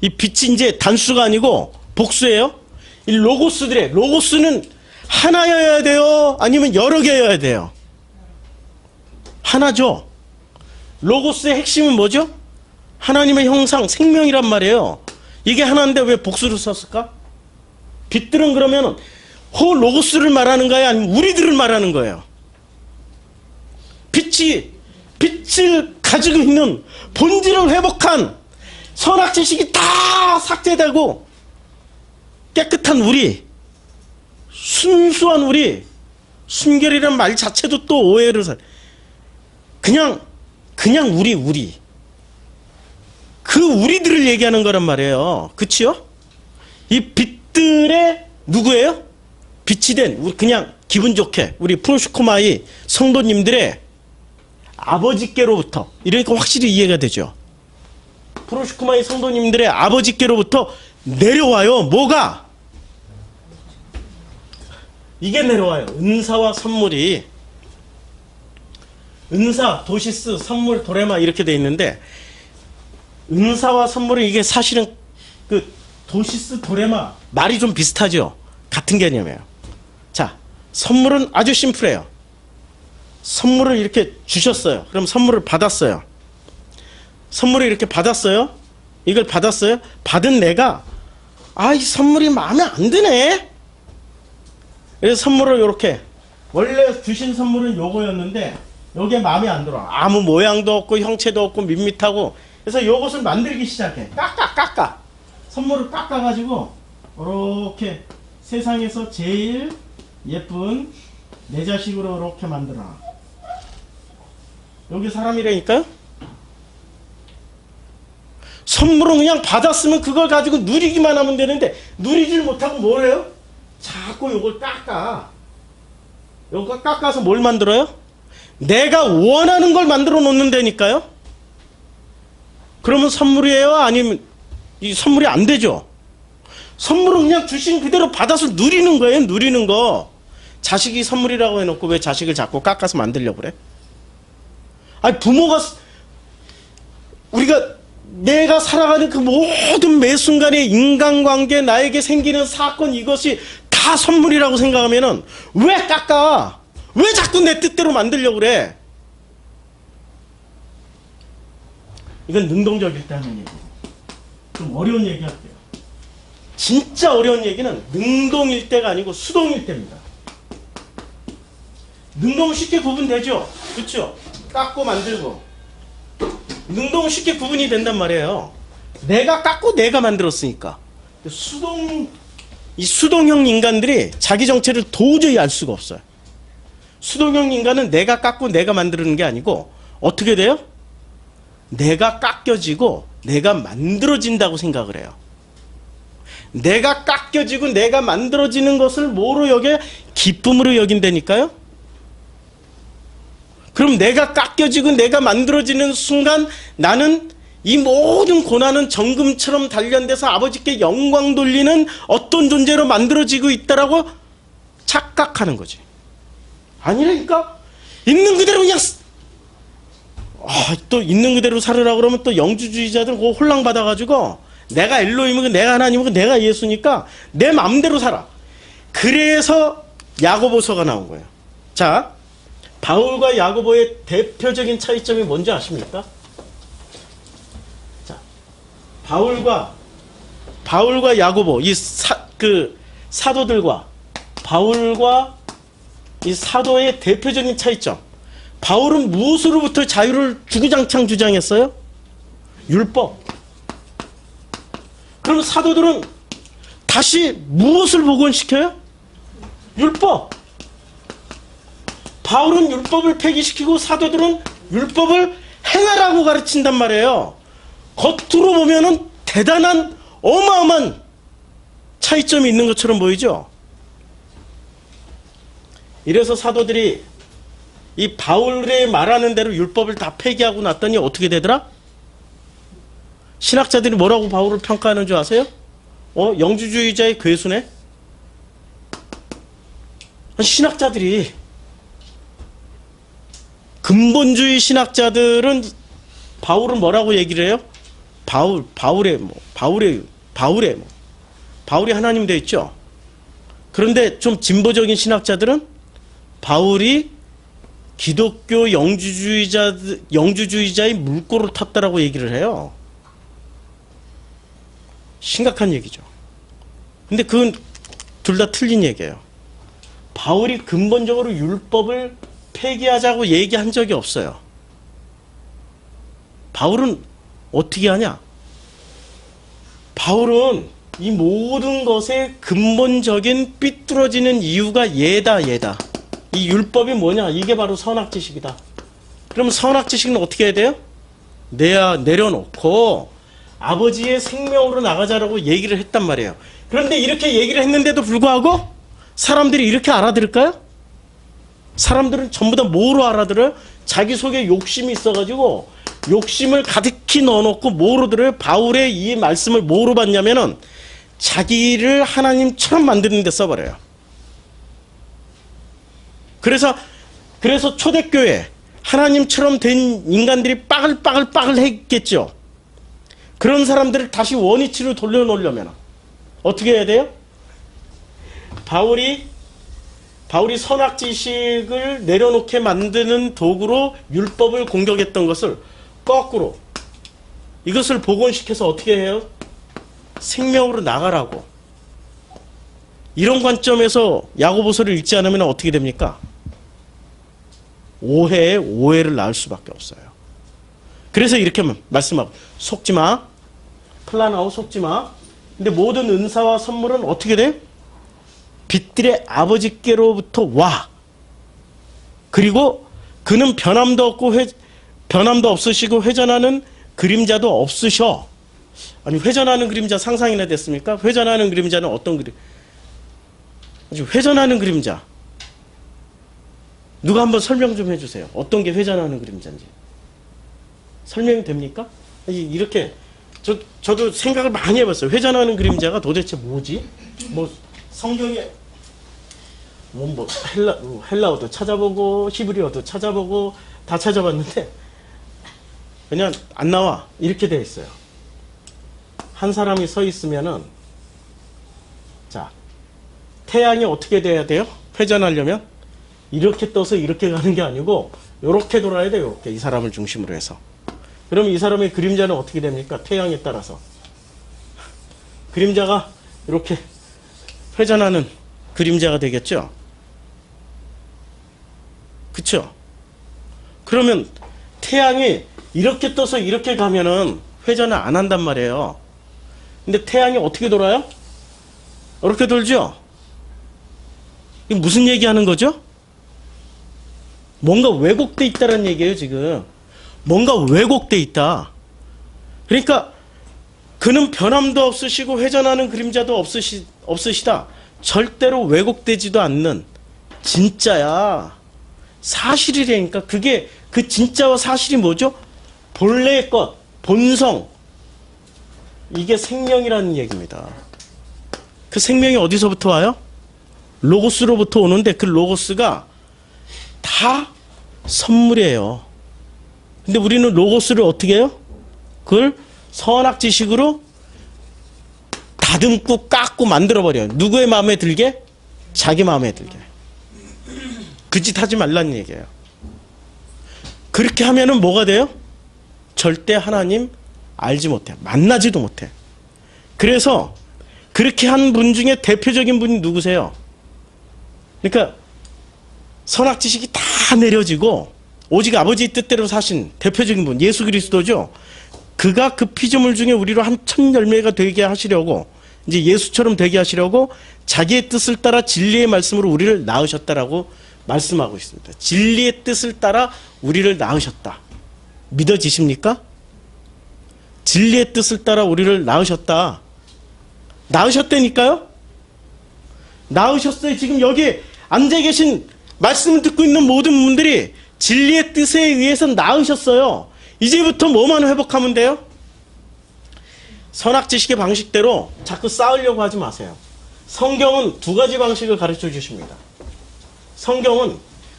이 빛이 이제 단수가 아니고 복수예요. 이 로고스는 하나여야 돼요? 아니면 여러 개여야 돼요? 하나죠. 로고스의 핵심은 뭐죠? 하나님의 형상, 생명이란 말이에요. 이게 하나인데 왜 복수를 썼을까? 빛들은 그러면 호 로고스를 말하는 거예요? 아니면 우리들을 말하는 거예요? 빛을 가지고 있는 본질을 회복한 선악지식이 다 삭제되고 깨끗한 우리, 순수한 우리, 순결이란 말 자체도 또 오해를 그냥 우리 그 우리들을 얘기하는 거란 말이에요. 그치요? 이 빛들의 누구예요? 빛이 된 우리 그냥 기분 좋게 우리 프로시코마이 성도님들의 아버지께로부터, 이러니까 확실히 이해가 되죠. 프로시코마이 성도님들의 아버지께로부터 내려와요. 뭐가? 이게 내려와요. 은사와 선물이. 은사, 도시스, 선물, 도레마 이렇게 돼 있는데, 은사와 선물은 이게 사실은 그 도시스, 도레마 말이 좀 비슷하죠. 같은 개념이에요. 자, 선물은 아주 심플해요. 선물을 이렇게 주셨어요. 그럼 선물을 받았어요. 선물을 이렇게 받았어요. 이걸 받았어요. 받은 내가 이 선물이 마음에 안 드네. 그래서 선물을 이렇게, 원래 주신 선물은 요거였는데 요게 마음에 안 들어. 아무 모양도 없고 형체도 없고 밋밋하고. 그래서 요것을 만들기 시작해. 깎아. 선물을 깎아가지고 이렇게 세상에서 제일 예쁜 내 자식으로 이렇게 만들어. 여기 사람이라니까요? 선물은 그냥 받았으면 그걸 가지고 누리기만 하면 되는데 누리질 못하고 뭘 해요? 자꾸 요걸 깎아. 요거 깎아서 뭘 만들어요? 내가 원하는 걸 만들어 놓는다니까요? 그러면 선물이에요? 아니면 이 선물이 안 되죠? 선물은 그냥 주신 그대로 받아서 누리는 거예요. 누리는 거. 자식이 선물이라고 해놓고 왜 자식을 자꾸 깎아서 만들려고 그래? 아니, 부모가, 우리가 내가 살아가는 그 모든 매 순간의 인간관계, 나에게 생기는 사건, 이것이 다 선물이라고 생각하면은 왜 깎아? 왜 자꾸 내 뜻대로 만들려고 그래? 이건 능동적일 때 하는 얘기. 좀 어려운 얘기 할게요. 진짜 어려운 얘기는 능동일 때가 아니고 수동일 때입니다. 능동은 쉽게 구분되죠? 그렇죠? 깎고 만들고. 능동은 쉽게 구분이 된단 말이에요. 내가 깎고 내가 만들었으니까. 이 수동형 인간들이 자기 정체를 도저히 알 수가 없어요. 수동형 인간은 내가 깎고 내가 만드는 게 아니고 어떻게 돼요? 내가 깎여지고 내가 만들어진다고 생각을 해요. 내가 깎여지고 내가 만들어지는 것을 뭐로 여겨? 기쁨으로 여긴다니까요? 그럼 내가 깎여지고 내가 만들어지는 순간 나는 이 모든 고난은 정금처럼 단련돼서 아버지께 영광 돌리는 어떤 존재로 만들어지고 있다라고 착각하는 거지. 아니라니까? 있는 그대로 그냥 또 있는 그대로 살으라고 그러면 또 영주주의자들 그거 혼랑 받아가지고 내가 엘로힘이고 내가 하나님이고 내가 예수니까 내 마음대로 살아. 그래서 야고보서가 나온 거예요. 자, 바울과 야고보의 대표적인 차이점이 뭔지 아십니까? 자, 바울과 야고보, 사도들과 바울과 이 사도의 대표적인 차이점. 바울은 무엇으로부터 자유를 주구장창 주장했어요? 율법. 그럼 사도들은 다시 무엇을 복원시켜요? 율법. 바울은 율법을 폐기시키고 사도들은 율법을 행하라고 가르친단 말이에요. 겉으로 보면은 대단한 어마어마한 차이점이 있는 것처럼 보이죠? 이래서 사도들이 이 바울의 말하는 대로 율법을 다 폐기하고 났더니 어떻게 되더라? 신학자들이 뭐라고 바울을 평가하는 줄 아세요? 영주주의자의 괴수네? 신학자들이, 근본주의 신학자들은 바울은 뭐라고 얘기를 해요? 바울이 하나님 되어 있죠. 그런데 좀 진보적인 신학자들은 바울이 기독교 영주주의자의 물꼬를 탔다라고 얘기를 해요. 심각한 얘기죠. 근데 그건 둘 다 틀린 얘기예요. 바울이 근본적으로 율법을 폐기하자고 얘기한 적이 없어요. 바울은 어떻게 하냐? 바울은 이 모든 것의 근본적인 삐뚤어지는 이유가 얘다. 이 율법이 뭐냐? 이게 바로 선악지식이다. 그럼 선악지식은 어떻게 해야 돼요? 내려놓고 아버지의 생명으로 나가자라고 얘기를 했단 말이에요. 그런데 이렇게 얘기를 했는데도 불구하고 사람들이 이렇게 알아들을까요? 사람들은 전부 다 뭐로 알아들어요? 자기 속에 욕심이 있어가지고 욕심을 가득히 넣어놓고 뭐로 들어요? 바울의 이 말씀을 뭐로 봤냐면은 자기를 하나님처럼 만드는 데 써버려요. 그래서 초대교회 하나님처럼 된 인간들이 빠글빠글 했겠죠. 그런 사람들을 다시 원위치로 돌려놓으려면 어떻게 해야 돼요? 바울이 선악지식을 내려놓게 만드는 도구로 율법을 공격했던 것을 거꾸로 이것을 복원시켜서 어떻게 해요? 생명으로 나가라고. 이런 관점에서 야고보서를 읽지 않으면 어떻게 됩니까? 오해에 오해를 낳을 수밖에 없어요. 그래서 이렇게 말씀하고 속지 마. 플라나오 속지 마. 근데 모든 은사와 선물은 어떻게 돼? 빛들의 아버지께로부터 와. 그리고 그는 변함도 없으시고 회전하는 그림자도 없으셔. 아니 회전하는 그림자 상상이나 됐습니까? 회전하는 그림자는 어떤 그림? 아주 회전하는 그림자. 누가 한번 설명 좀 해주세요. 어떤 게 회전하는 그림자인지. 설명이 됩니까? 이렇게 저도 생각을 많이 해봤어요. 회전하는 그림자가 도대체 뭐지? 뭐 성경에 뭐 헬라어도 찾아보고 히브리어도 찾아보고 다 찾아봤는데 그냥 안 나와. 이렇게 돼 있어요. 한 사람이 서 있으면은 자 태양이 어떻게 돼야 돼요? 회전하려면 이렇게 떠서 이렇게 가는 게 아니고 이렇게 돌아야 돼요. 이렇게 이 사람을 중심으로 해서. 그럼 이 사람의 그림자는 어떻게 됩니까? 태양에 따라서 그림자가 이렇게 회전하는 그림자가 되겠죠. 그쵸? 그러면 태양이 이렇게 떠서 이렇게 가면은 회전을 안 한단 말이에요. 근데 태양이 어떻게 돌아요? 이렇게 돌죠? 이게 무슨 얘기하는 거죠? 뭔가 왜곡돼 있다는 얘기예요, 지금. 뭔가 왜곡돼 있다. 그러니까 그는 변함도 없으시고 회전하는 그림자도 없으시다. 절대로 왜곡되지도 않는 진짜야. 사실이라니까. 그게 그 진짜와 사실이 뭐죠? 본래의 것, 본성. 이게 생명이라는 얘기입니다. 그 생명이 어디서부터 와요? 로고스로부터 오는데 그 로고스가 다 선물이에요. 근데 우리는 로고스를 어떻게 해요? 그걸 선악지식으로 다듬고 깎고 만들어버려요. 누구의 마음에 들게? 자기 마음에 들게. 그 짓 하지 말라는 얘기예요. 그렇게 하면은 뭐가 돼요? 절대 하나님 알지 못해. 만나지도 못해. 그래서 그렇게 한 분 중에 대표적인 분이 누구세요? 그러니까 선악지식이 다 내려지고 오직 아버지의 뜻대로 사신 대표적인 분 예수 그리스도죠. 그가 그 피조물 중에 우리로 한 천 열매가 되게 하시려고 이제 예수처럼 되게 하시려고 자기의 뜻을 따라 진리의 말씀으로 우리를 낳으셨다라고 말씀하고 있습니다. 진리의 뜻을 따라 우리를 낳으셨다. 믿어지십니까? 진리의 뜻을 따라 우리를 낳으셨다. 낳으셨다니까요? 낳으셨어요. 지금 여기 앉아 계신 말씀을 듣고 있는 모든 분들이 진리의 뜻에 의해서 나으셨어요. 이제부터 뭐만 회복하면 돼요? 선악지식의 방식대로 자꾸 쌓으려고 하지 마세요. 성경은 두 가지 방식을 가르쳐 주십니다. 성경은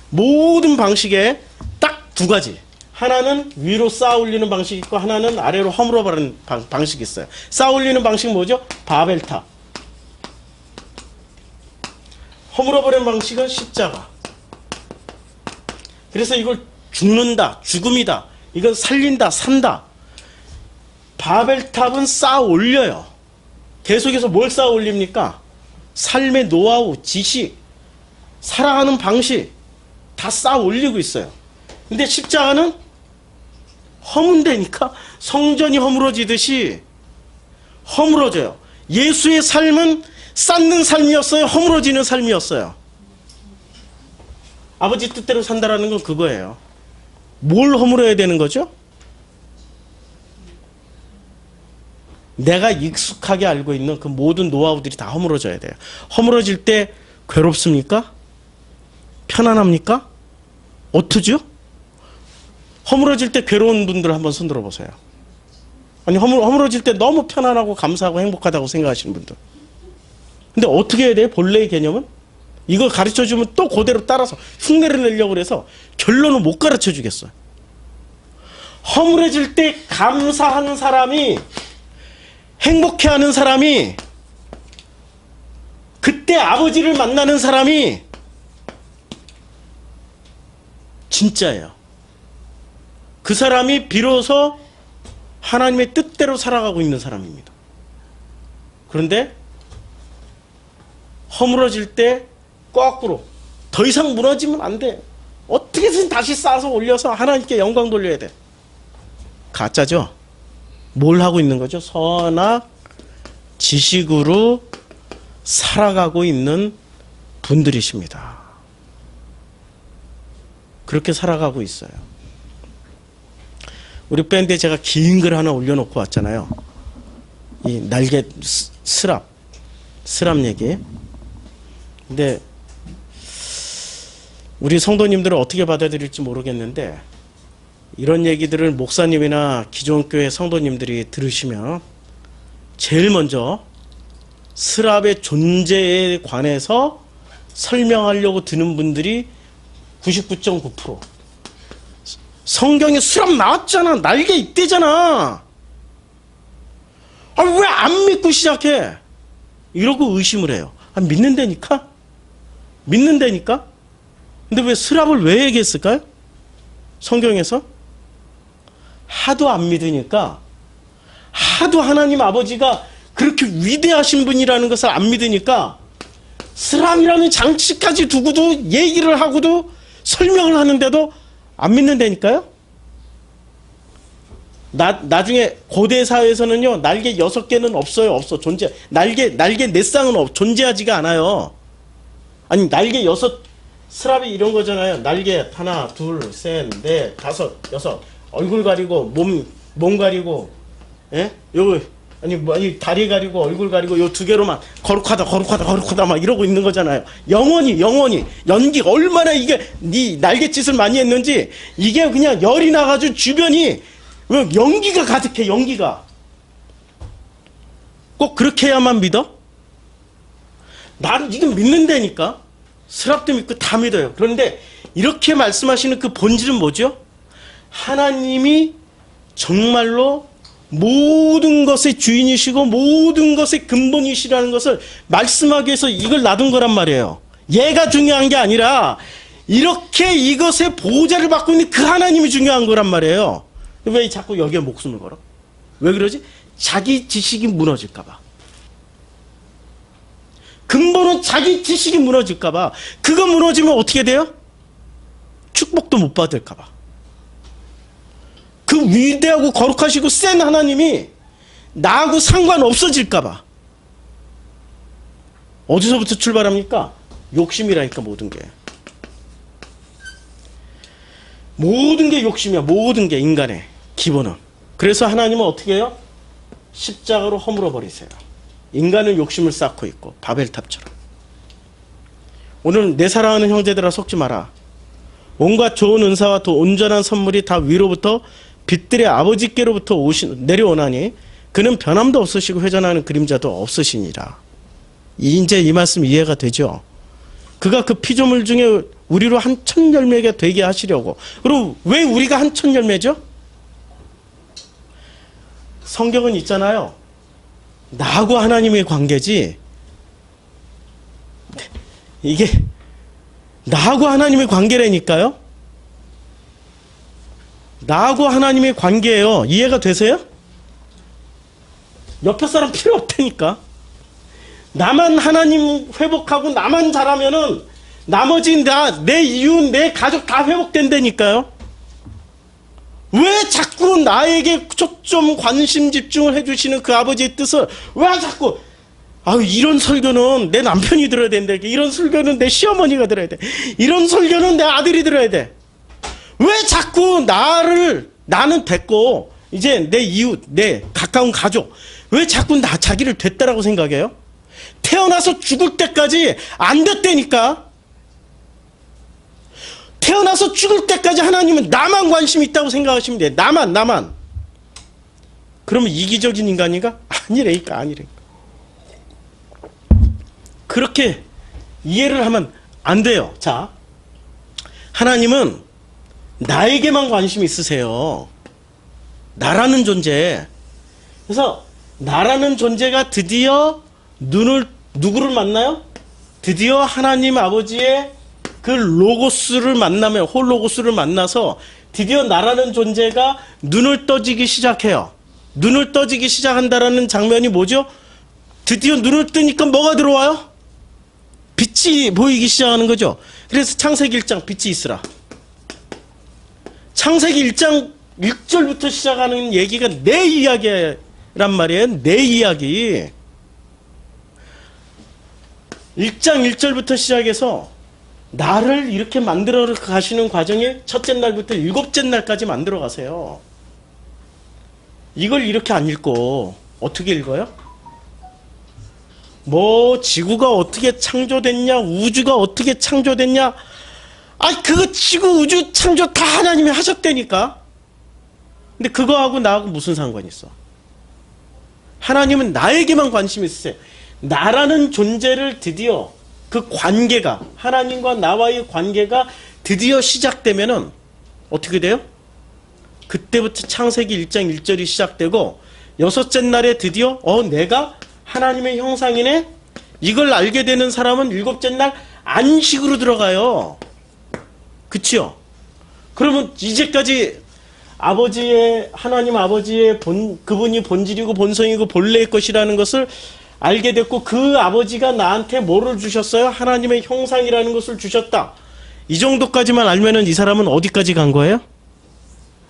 모든 방식에 딱 두 가지. 하나는 위로 쌓아 올리는 방식이 있고 하나는 아래로 허물어 버리는 방식이 있어요. 쌓아 올리는 방식은 뭐죠? 바벨탑. 허물어 버리는 방식은 십자가. 그래서 이걸 죽는다, 죽음이다, 이건 살린다, 산다. 바벨탑은 쌓아 올려요. 계속해서 뭘 쌓아 올립니까? 삶의 노하우, 지식, 살아가는 방식 다 쌓아 올리고 있어요. 근데 십자가는 허문다니까 성전이 허물어지듯이 허물어져요. 예수의 삶은 쌓는 삶이었어요? 허물어지는 삶이었어요? 아버지 뜻대로 산다라는 건 그거예요. 뭘 허물어야 되는 거죠? 내가 익숙하게 알고 있는 그 모든 노하우들이 다 허물어져야 돼요. 허물어질 때 괴롭습니까? 편안합니까? 어떠죠? 허물어질 때 괴로운 분들 한번 손 들어보세요. 아니 허물어질 때 너무 편안하고 감사하고 행복하다고 생각하시는 분들. 근데 어떻게 해야 돼요? 본래의 개념은? 이걸 가르쳐주면 또 그대로 따라서 흉내를 내려고 해서 결론은 못 가르쳐주겠어요. 허물어질 때 감사하는 사람이, 행복해하는 사람이, 그때 아버지를 만나는 사람이 진짜예요. 그 사람이 비로소 하나님의 뜻대로 살아가고 있는 사람입니다. 그런데 허물어질 때 거꾸로 더 이상 무너지면 안 돼. 어떻게든 다시 쌓아서 올려서 하나님께 영광 돌려야 돼. 가짜죠? 뭘 하고 있는 거죠? 선악 지식으로 살아가고 있는 분들이십니다. 그렇게 살아가고 있어요. 우리 밴드에 제가 긴 글 하나 올려놓고 왔잖아요. 이 날개 스랍 얘기. 근데 우리 성도님들은 어떻게 받아들일지 모르겠는데 이런 얘기들을 목사님이나 기존 교회 성도님들이 들으시면 제일 먼저 스랍의 존재에 관해서 설명하려고 드는 분들이 99.9%. 성경에 스랍 나왔잖아. 날개 있대잖아. 아, 왜 안 믿고 시작해? 이러고 의심을 해요. 아, 믿는다니까? 믿는다니까? 근데 왜 스랍을 왜 얘기했을까요? 성경에서? 하도 안 믿으니까, 하도 하나님 아버지가 그렇게 위대하신 분이라는 것을 안 믿으니까 스랍이라는 장치까지 두고도 얘기를 하고도 설명을 하는데도 안 믿는다니까요? 나중에 고대 사회에서는요, 날개 6개는 없어요. 없어. 날개 4쌍은 존재하지가 않아요. 아니, 날개 6, 스랍이 이런 거잖아요. 날개 하나, 둘, 셋, 넷, 다섯, 여섯. 얼굴 가리고, 몸 가리고, 예? 아니, 다리 가리고, 얼굴 가리고, 요 2개로만 거룩하다, 막 이러고 있는 거잖아요. 영원히. 연기, 얼마나 이게, 날갯짓을 많이 했는지, 이게 그냥 열이 나가지고 주변이, 연기가 가득해, 연기가. 꼭 그렇게 해야만 믿어? 나는 이건 믿는다니까. 스랍도 믿고 다 믿어요. 그런데 이렇게 말씀하시는 그 본질은 뭐죠? 하나님이 정말로 모든 것의 주인이시고 모든 것의 근본이시라는 것을 말씀하기 위해서 이걸 놔둔 거란 말이에요. 얘가 중요한 게 아니라 이렇게 이것의 보호자를 받고 있는 그 하나님이 중요한 거란 말이에요. 왜 자꾸 여기에 목숨을 걸어? 왜 그러지? 자기 지식이 무너질까 봐. 근본은 자기 지식이 무너질까 봐. 그거 무너지면 어떻게 돼요? 축복도 못 받을까 봐. 그 위대하고 거룩하시고 센 하나님이 나하고 상관없어질까 봐. 어디서부터 출발합니까? 욕심이라니까. 모든 게 욕심이야. 모든 게 인간의 기본은. 그래서 하나님은 어떻게 해요? 십자가로 허물어 버리세요. 인간은 욕심을 쌓고 있고 바벨탑처럼. 오늘 내 사랑하는 형제들아 속지 마라. 온갖 좋은 은사와 또 온전한 선물이 다 위로부터 빛들의 아버지께로부터 내려오나니 그는 변함도 없으시고 회전하는 그림자도 없으시니라. 이제 이 말씀 이해가 되죠? 그가 그 피조물 중에 우리로 한 천 열매가 되게 하시려고. 그럼 왜 우리가 한 천 열매죠? 성경은 있잖아요. 나하고 하나님의 관계지. 이게 나하고 하나님의 관계라니까요. 나하고 하나님의 관계예요. 이해가 되세요? 옆에 사람 필요 없다니까. 나만 하나님 회복하고 나만 잘하면은 나머지 내 이웃, 내 가족 다 회복된다니까요. 왜 자꾸 나에게 초점 관심 집중을 해주시는 그 아버지의 뜻을 왜 자꾸 이런 설교는 내 남편이 들어야 된다. 이런 설교는 내 시어머니가 들어야 돼. 이런 설교는 내 아들이 들어야 돼. 왜 자꾸 나는 됐고 이제 내 이웃, 내 가까운 가족 왜 자꾸 자기를 됐다라고 생각해요? 태어나서 죽을 때까지 안 됐다니까. 태어나서 죽을 때까지 하나님은 나만 관심 있다고 생각하시면 돼. 나만. 그러면 이기적인 인간인가? 아니래니까. 그렇게 이해를 하면 안 돼요. 자, 하나님은 나에게만 관심이 있으세요. 나라는 존재. 그래서 나라는 존재가 드디어 누구를 만나요? 드디어 하나님 아버지의 그 로고스를 만나면 홀로고스를 만나서 드디어 나라는 존재가 눈을 떠지기 시작해요. 눈을 떠지기 시작한다라는 장면이 뭐죠? 드디어 눈을 뜨니까 뭐가 들어와요? 빛이 보이기 시작하는 거죠. 그래서 창세기 1장 빛이 있으라. 창세기 1장 1절부터 시작하는 얘기가 내 이야기란 말이에요. 내 이야기. 1장 1절부터 시작해서 나를 이렇게 만들어 가시는 과정에 첫째 날부터 일곱째 날까지 만들어 가세요. 이걸 이렇게 안 읽고 어떻게 읽어요? 지구가 어떻게 창조됐냐, 우주가 어떻게 창조됐냐. 그거 지구, 우주 창조 다 하나님이 하셨다니까. 근데 그거하고 나하고 무슨 상관이 있어? 하나님은 나에게만 관심이 있으세요. 나라는 존재를 드디어 그 관계가, 하나님과 나와의 관계가 드디어 시작되면은 어떻게 돼요? 그때부터 창세기 1장 1절이 시작되고 여섯째 날에 드디어 내가 하나님의 형상이네? 이걸 알게 되는 사람은 일곱째 날 안식으로 들어가요. 그치요? 그러면 이제까지 하나님 아버지의 그분이 본질이고 본성이고 본래의 것이라는 것을 알게 됐고 그 아버지가 나한테 뭐를 주셨어요? 하나님의 형상이라는 것을 주셨다. 이 정도까지만 알면은 이 사람은 어디까지 간 거예요?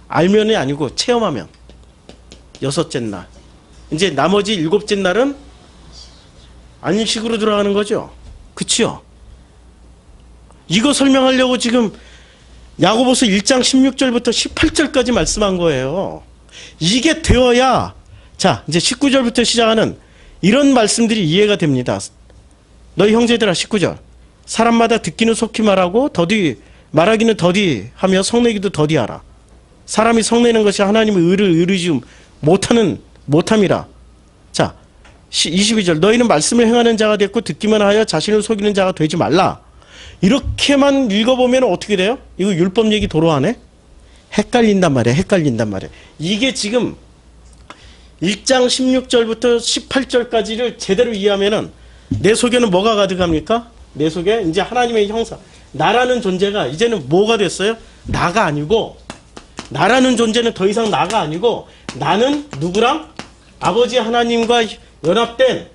알면이 아니고 체험하면. 여섯째 날. 이제 나머지 일곱째 날은 안식으로 들어가는 거죠. 그치요? 이거 설명하려고 지금 야고보서 1장 16절부터 18절까지 말씀한 거예요. 이게 되어야 자 이제 19절부터 시작하는 이런 말씀들이 이해가 됩니다. 너희 형제들아 19절 사람마다 듣기는 속히 말하고 말하기는 더디 하며 성내기도 더디하라. 사람이 성내는 것이 하나님의 의를 이루지 못함이라. 자 22절 너희는 말씀을 행하는 자가 됐고 듣기만 하여 자신을 속이는 자가 되지 말라. 이렇게만 읽어보면 어떻게 돼요? 이거 율법 얘기 도로하네? 헷갈린단 말이야. 이게 지금 1장 16절부터 18절까지를 제대로 이해하면은 내 속에는 뭐가 가득합니까? 내 속에 이제 하나님의 형상, 나라는 존재가 이제는 뭐가 됐어요? 나가 아니고, 나라는 존재는 더 이상 나가 아니고 나는 누구랑? 아버지 하나님과 연합된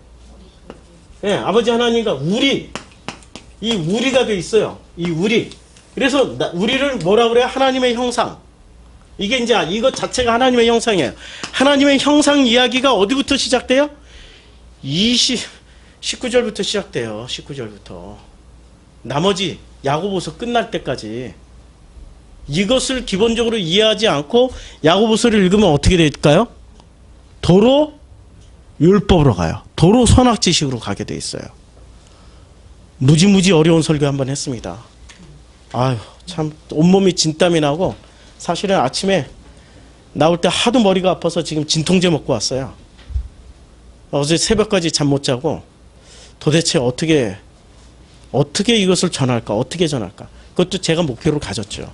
아버지 하나님과 이 우리가 돼 있어요. 이 우리. 그래서 우리를 뭐라 그래요? 하나님의 형상. 이게 이제 이것 자체가 하나님의 형상이에요. 하나님의 형상 이야기가 어디부터 시작돼요? 19절부터 시작돼요. 19절부터. 나머지 야고보서 끝날 때까지. 이것을 기본적으로 이해하지 않고 야고보서를 읽으면 어떻게 될까요? 도로 율법으로 가요. 도로 선악지식으로 가게 돼 있어요. 무지무지 어려운 설교 한번 했습니다. 아유, 참 온몸이 진땀이 나고 사실은 아침에 나올 때 하도 머리가 아파서 지금 진통제 먹고 왔어요. 어제 새벽까지 잠 못 자고 도대체 어떻게 이것을 전할까? 어떻게 전할까? 그것도 제가 목표로 가졌죠.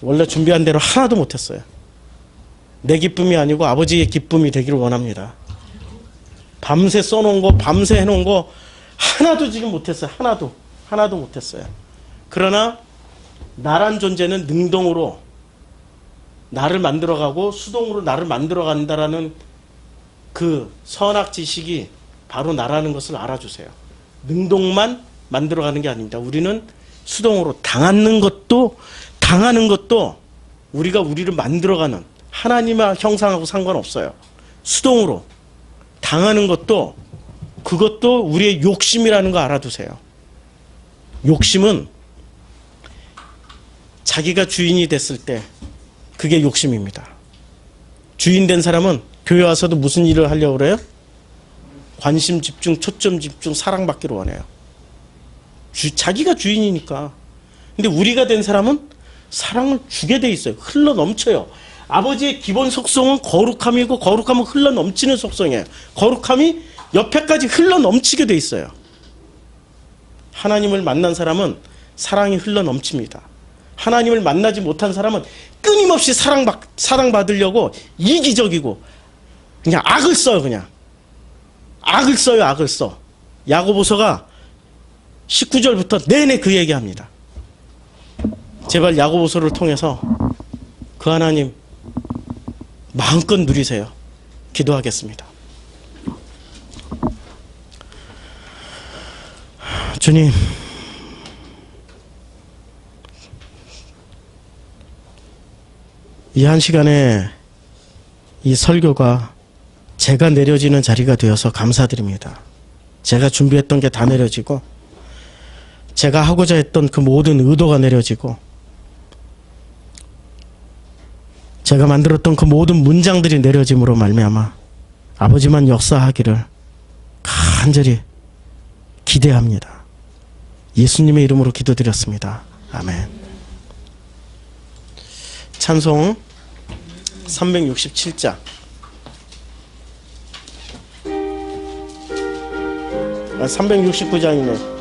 원래 준비한 대로 하나도 못했어요. 내 기쁨이 아니고 아버지의 기쁨이 되기를 원합니다. 밤새 써놓은 거, 밤새 해놓은 거 하나도 지금 못했어요. 하나도 못했어요. 그러나 나란 존재는 능동으로 나를 만들어가고 수동으로 나를 만들어간다라는 그 선악 지식이 바로 나라는 것을 알아주세요. 능동만 만들어가는 게 아닙니다. 우리는 수동으로 당하는 것도 우리가 우리를 만들어가는 하나님의 형상하고 상관없어요. 수동으로 당하는 것도 그것도 우리의 욕심이라는 거 알아두세요. 욕심은 자기가 주인이 됐을 때 그게 욕심입니다. 주인 된 사람은 교회 와서도 무슨 일을 하려고 그래요? 관심 집중, 초점 집중, 사랑받기를 원해요. 자기가 주인이니까. 근데 우리가 된 사람은 사랑을 주게 돼 있어요. 흘러 넘쳐요. 아버지의 기본 속성은 거룩함이고 거룩함은 흘러 넘치는 속성이에요. 거룩함이 옆에까지 흘러 넘치게 돼 있어요. 하나님을 만난 사람은 사랑이 흘러 넘칩니다. 하나님을 만나지 못한 사람은 끊임없이 사랑받으려고 이기적이고 그냥 악을 써요. 그냥 악을 써요. 악을 써. 야고보서가 19절부터 내내 그 얘기합니다. 제발 야고보서를 통해서 그 하나님 마음껏 누리세요. 기도하겠습니다. 주님, 이 한 시간에 이 설교가 제가 내려지는 자리가 되어서 감사드립니다. 제가 준비했던 게 다 내려지고 제가 하고자 했던 그 모든 의도가 내려지고 제가 만들었던 그 모든 문장들이 내려짐으로 말미암아 아버지만 역사하기를 간절히 기대합니다. 예수님의 이름으로 기도드렸습니다. 아멘. 찬송 367장 369장이네.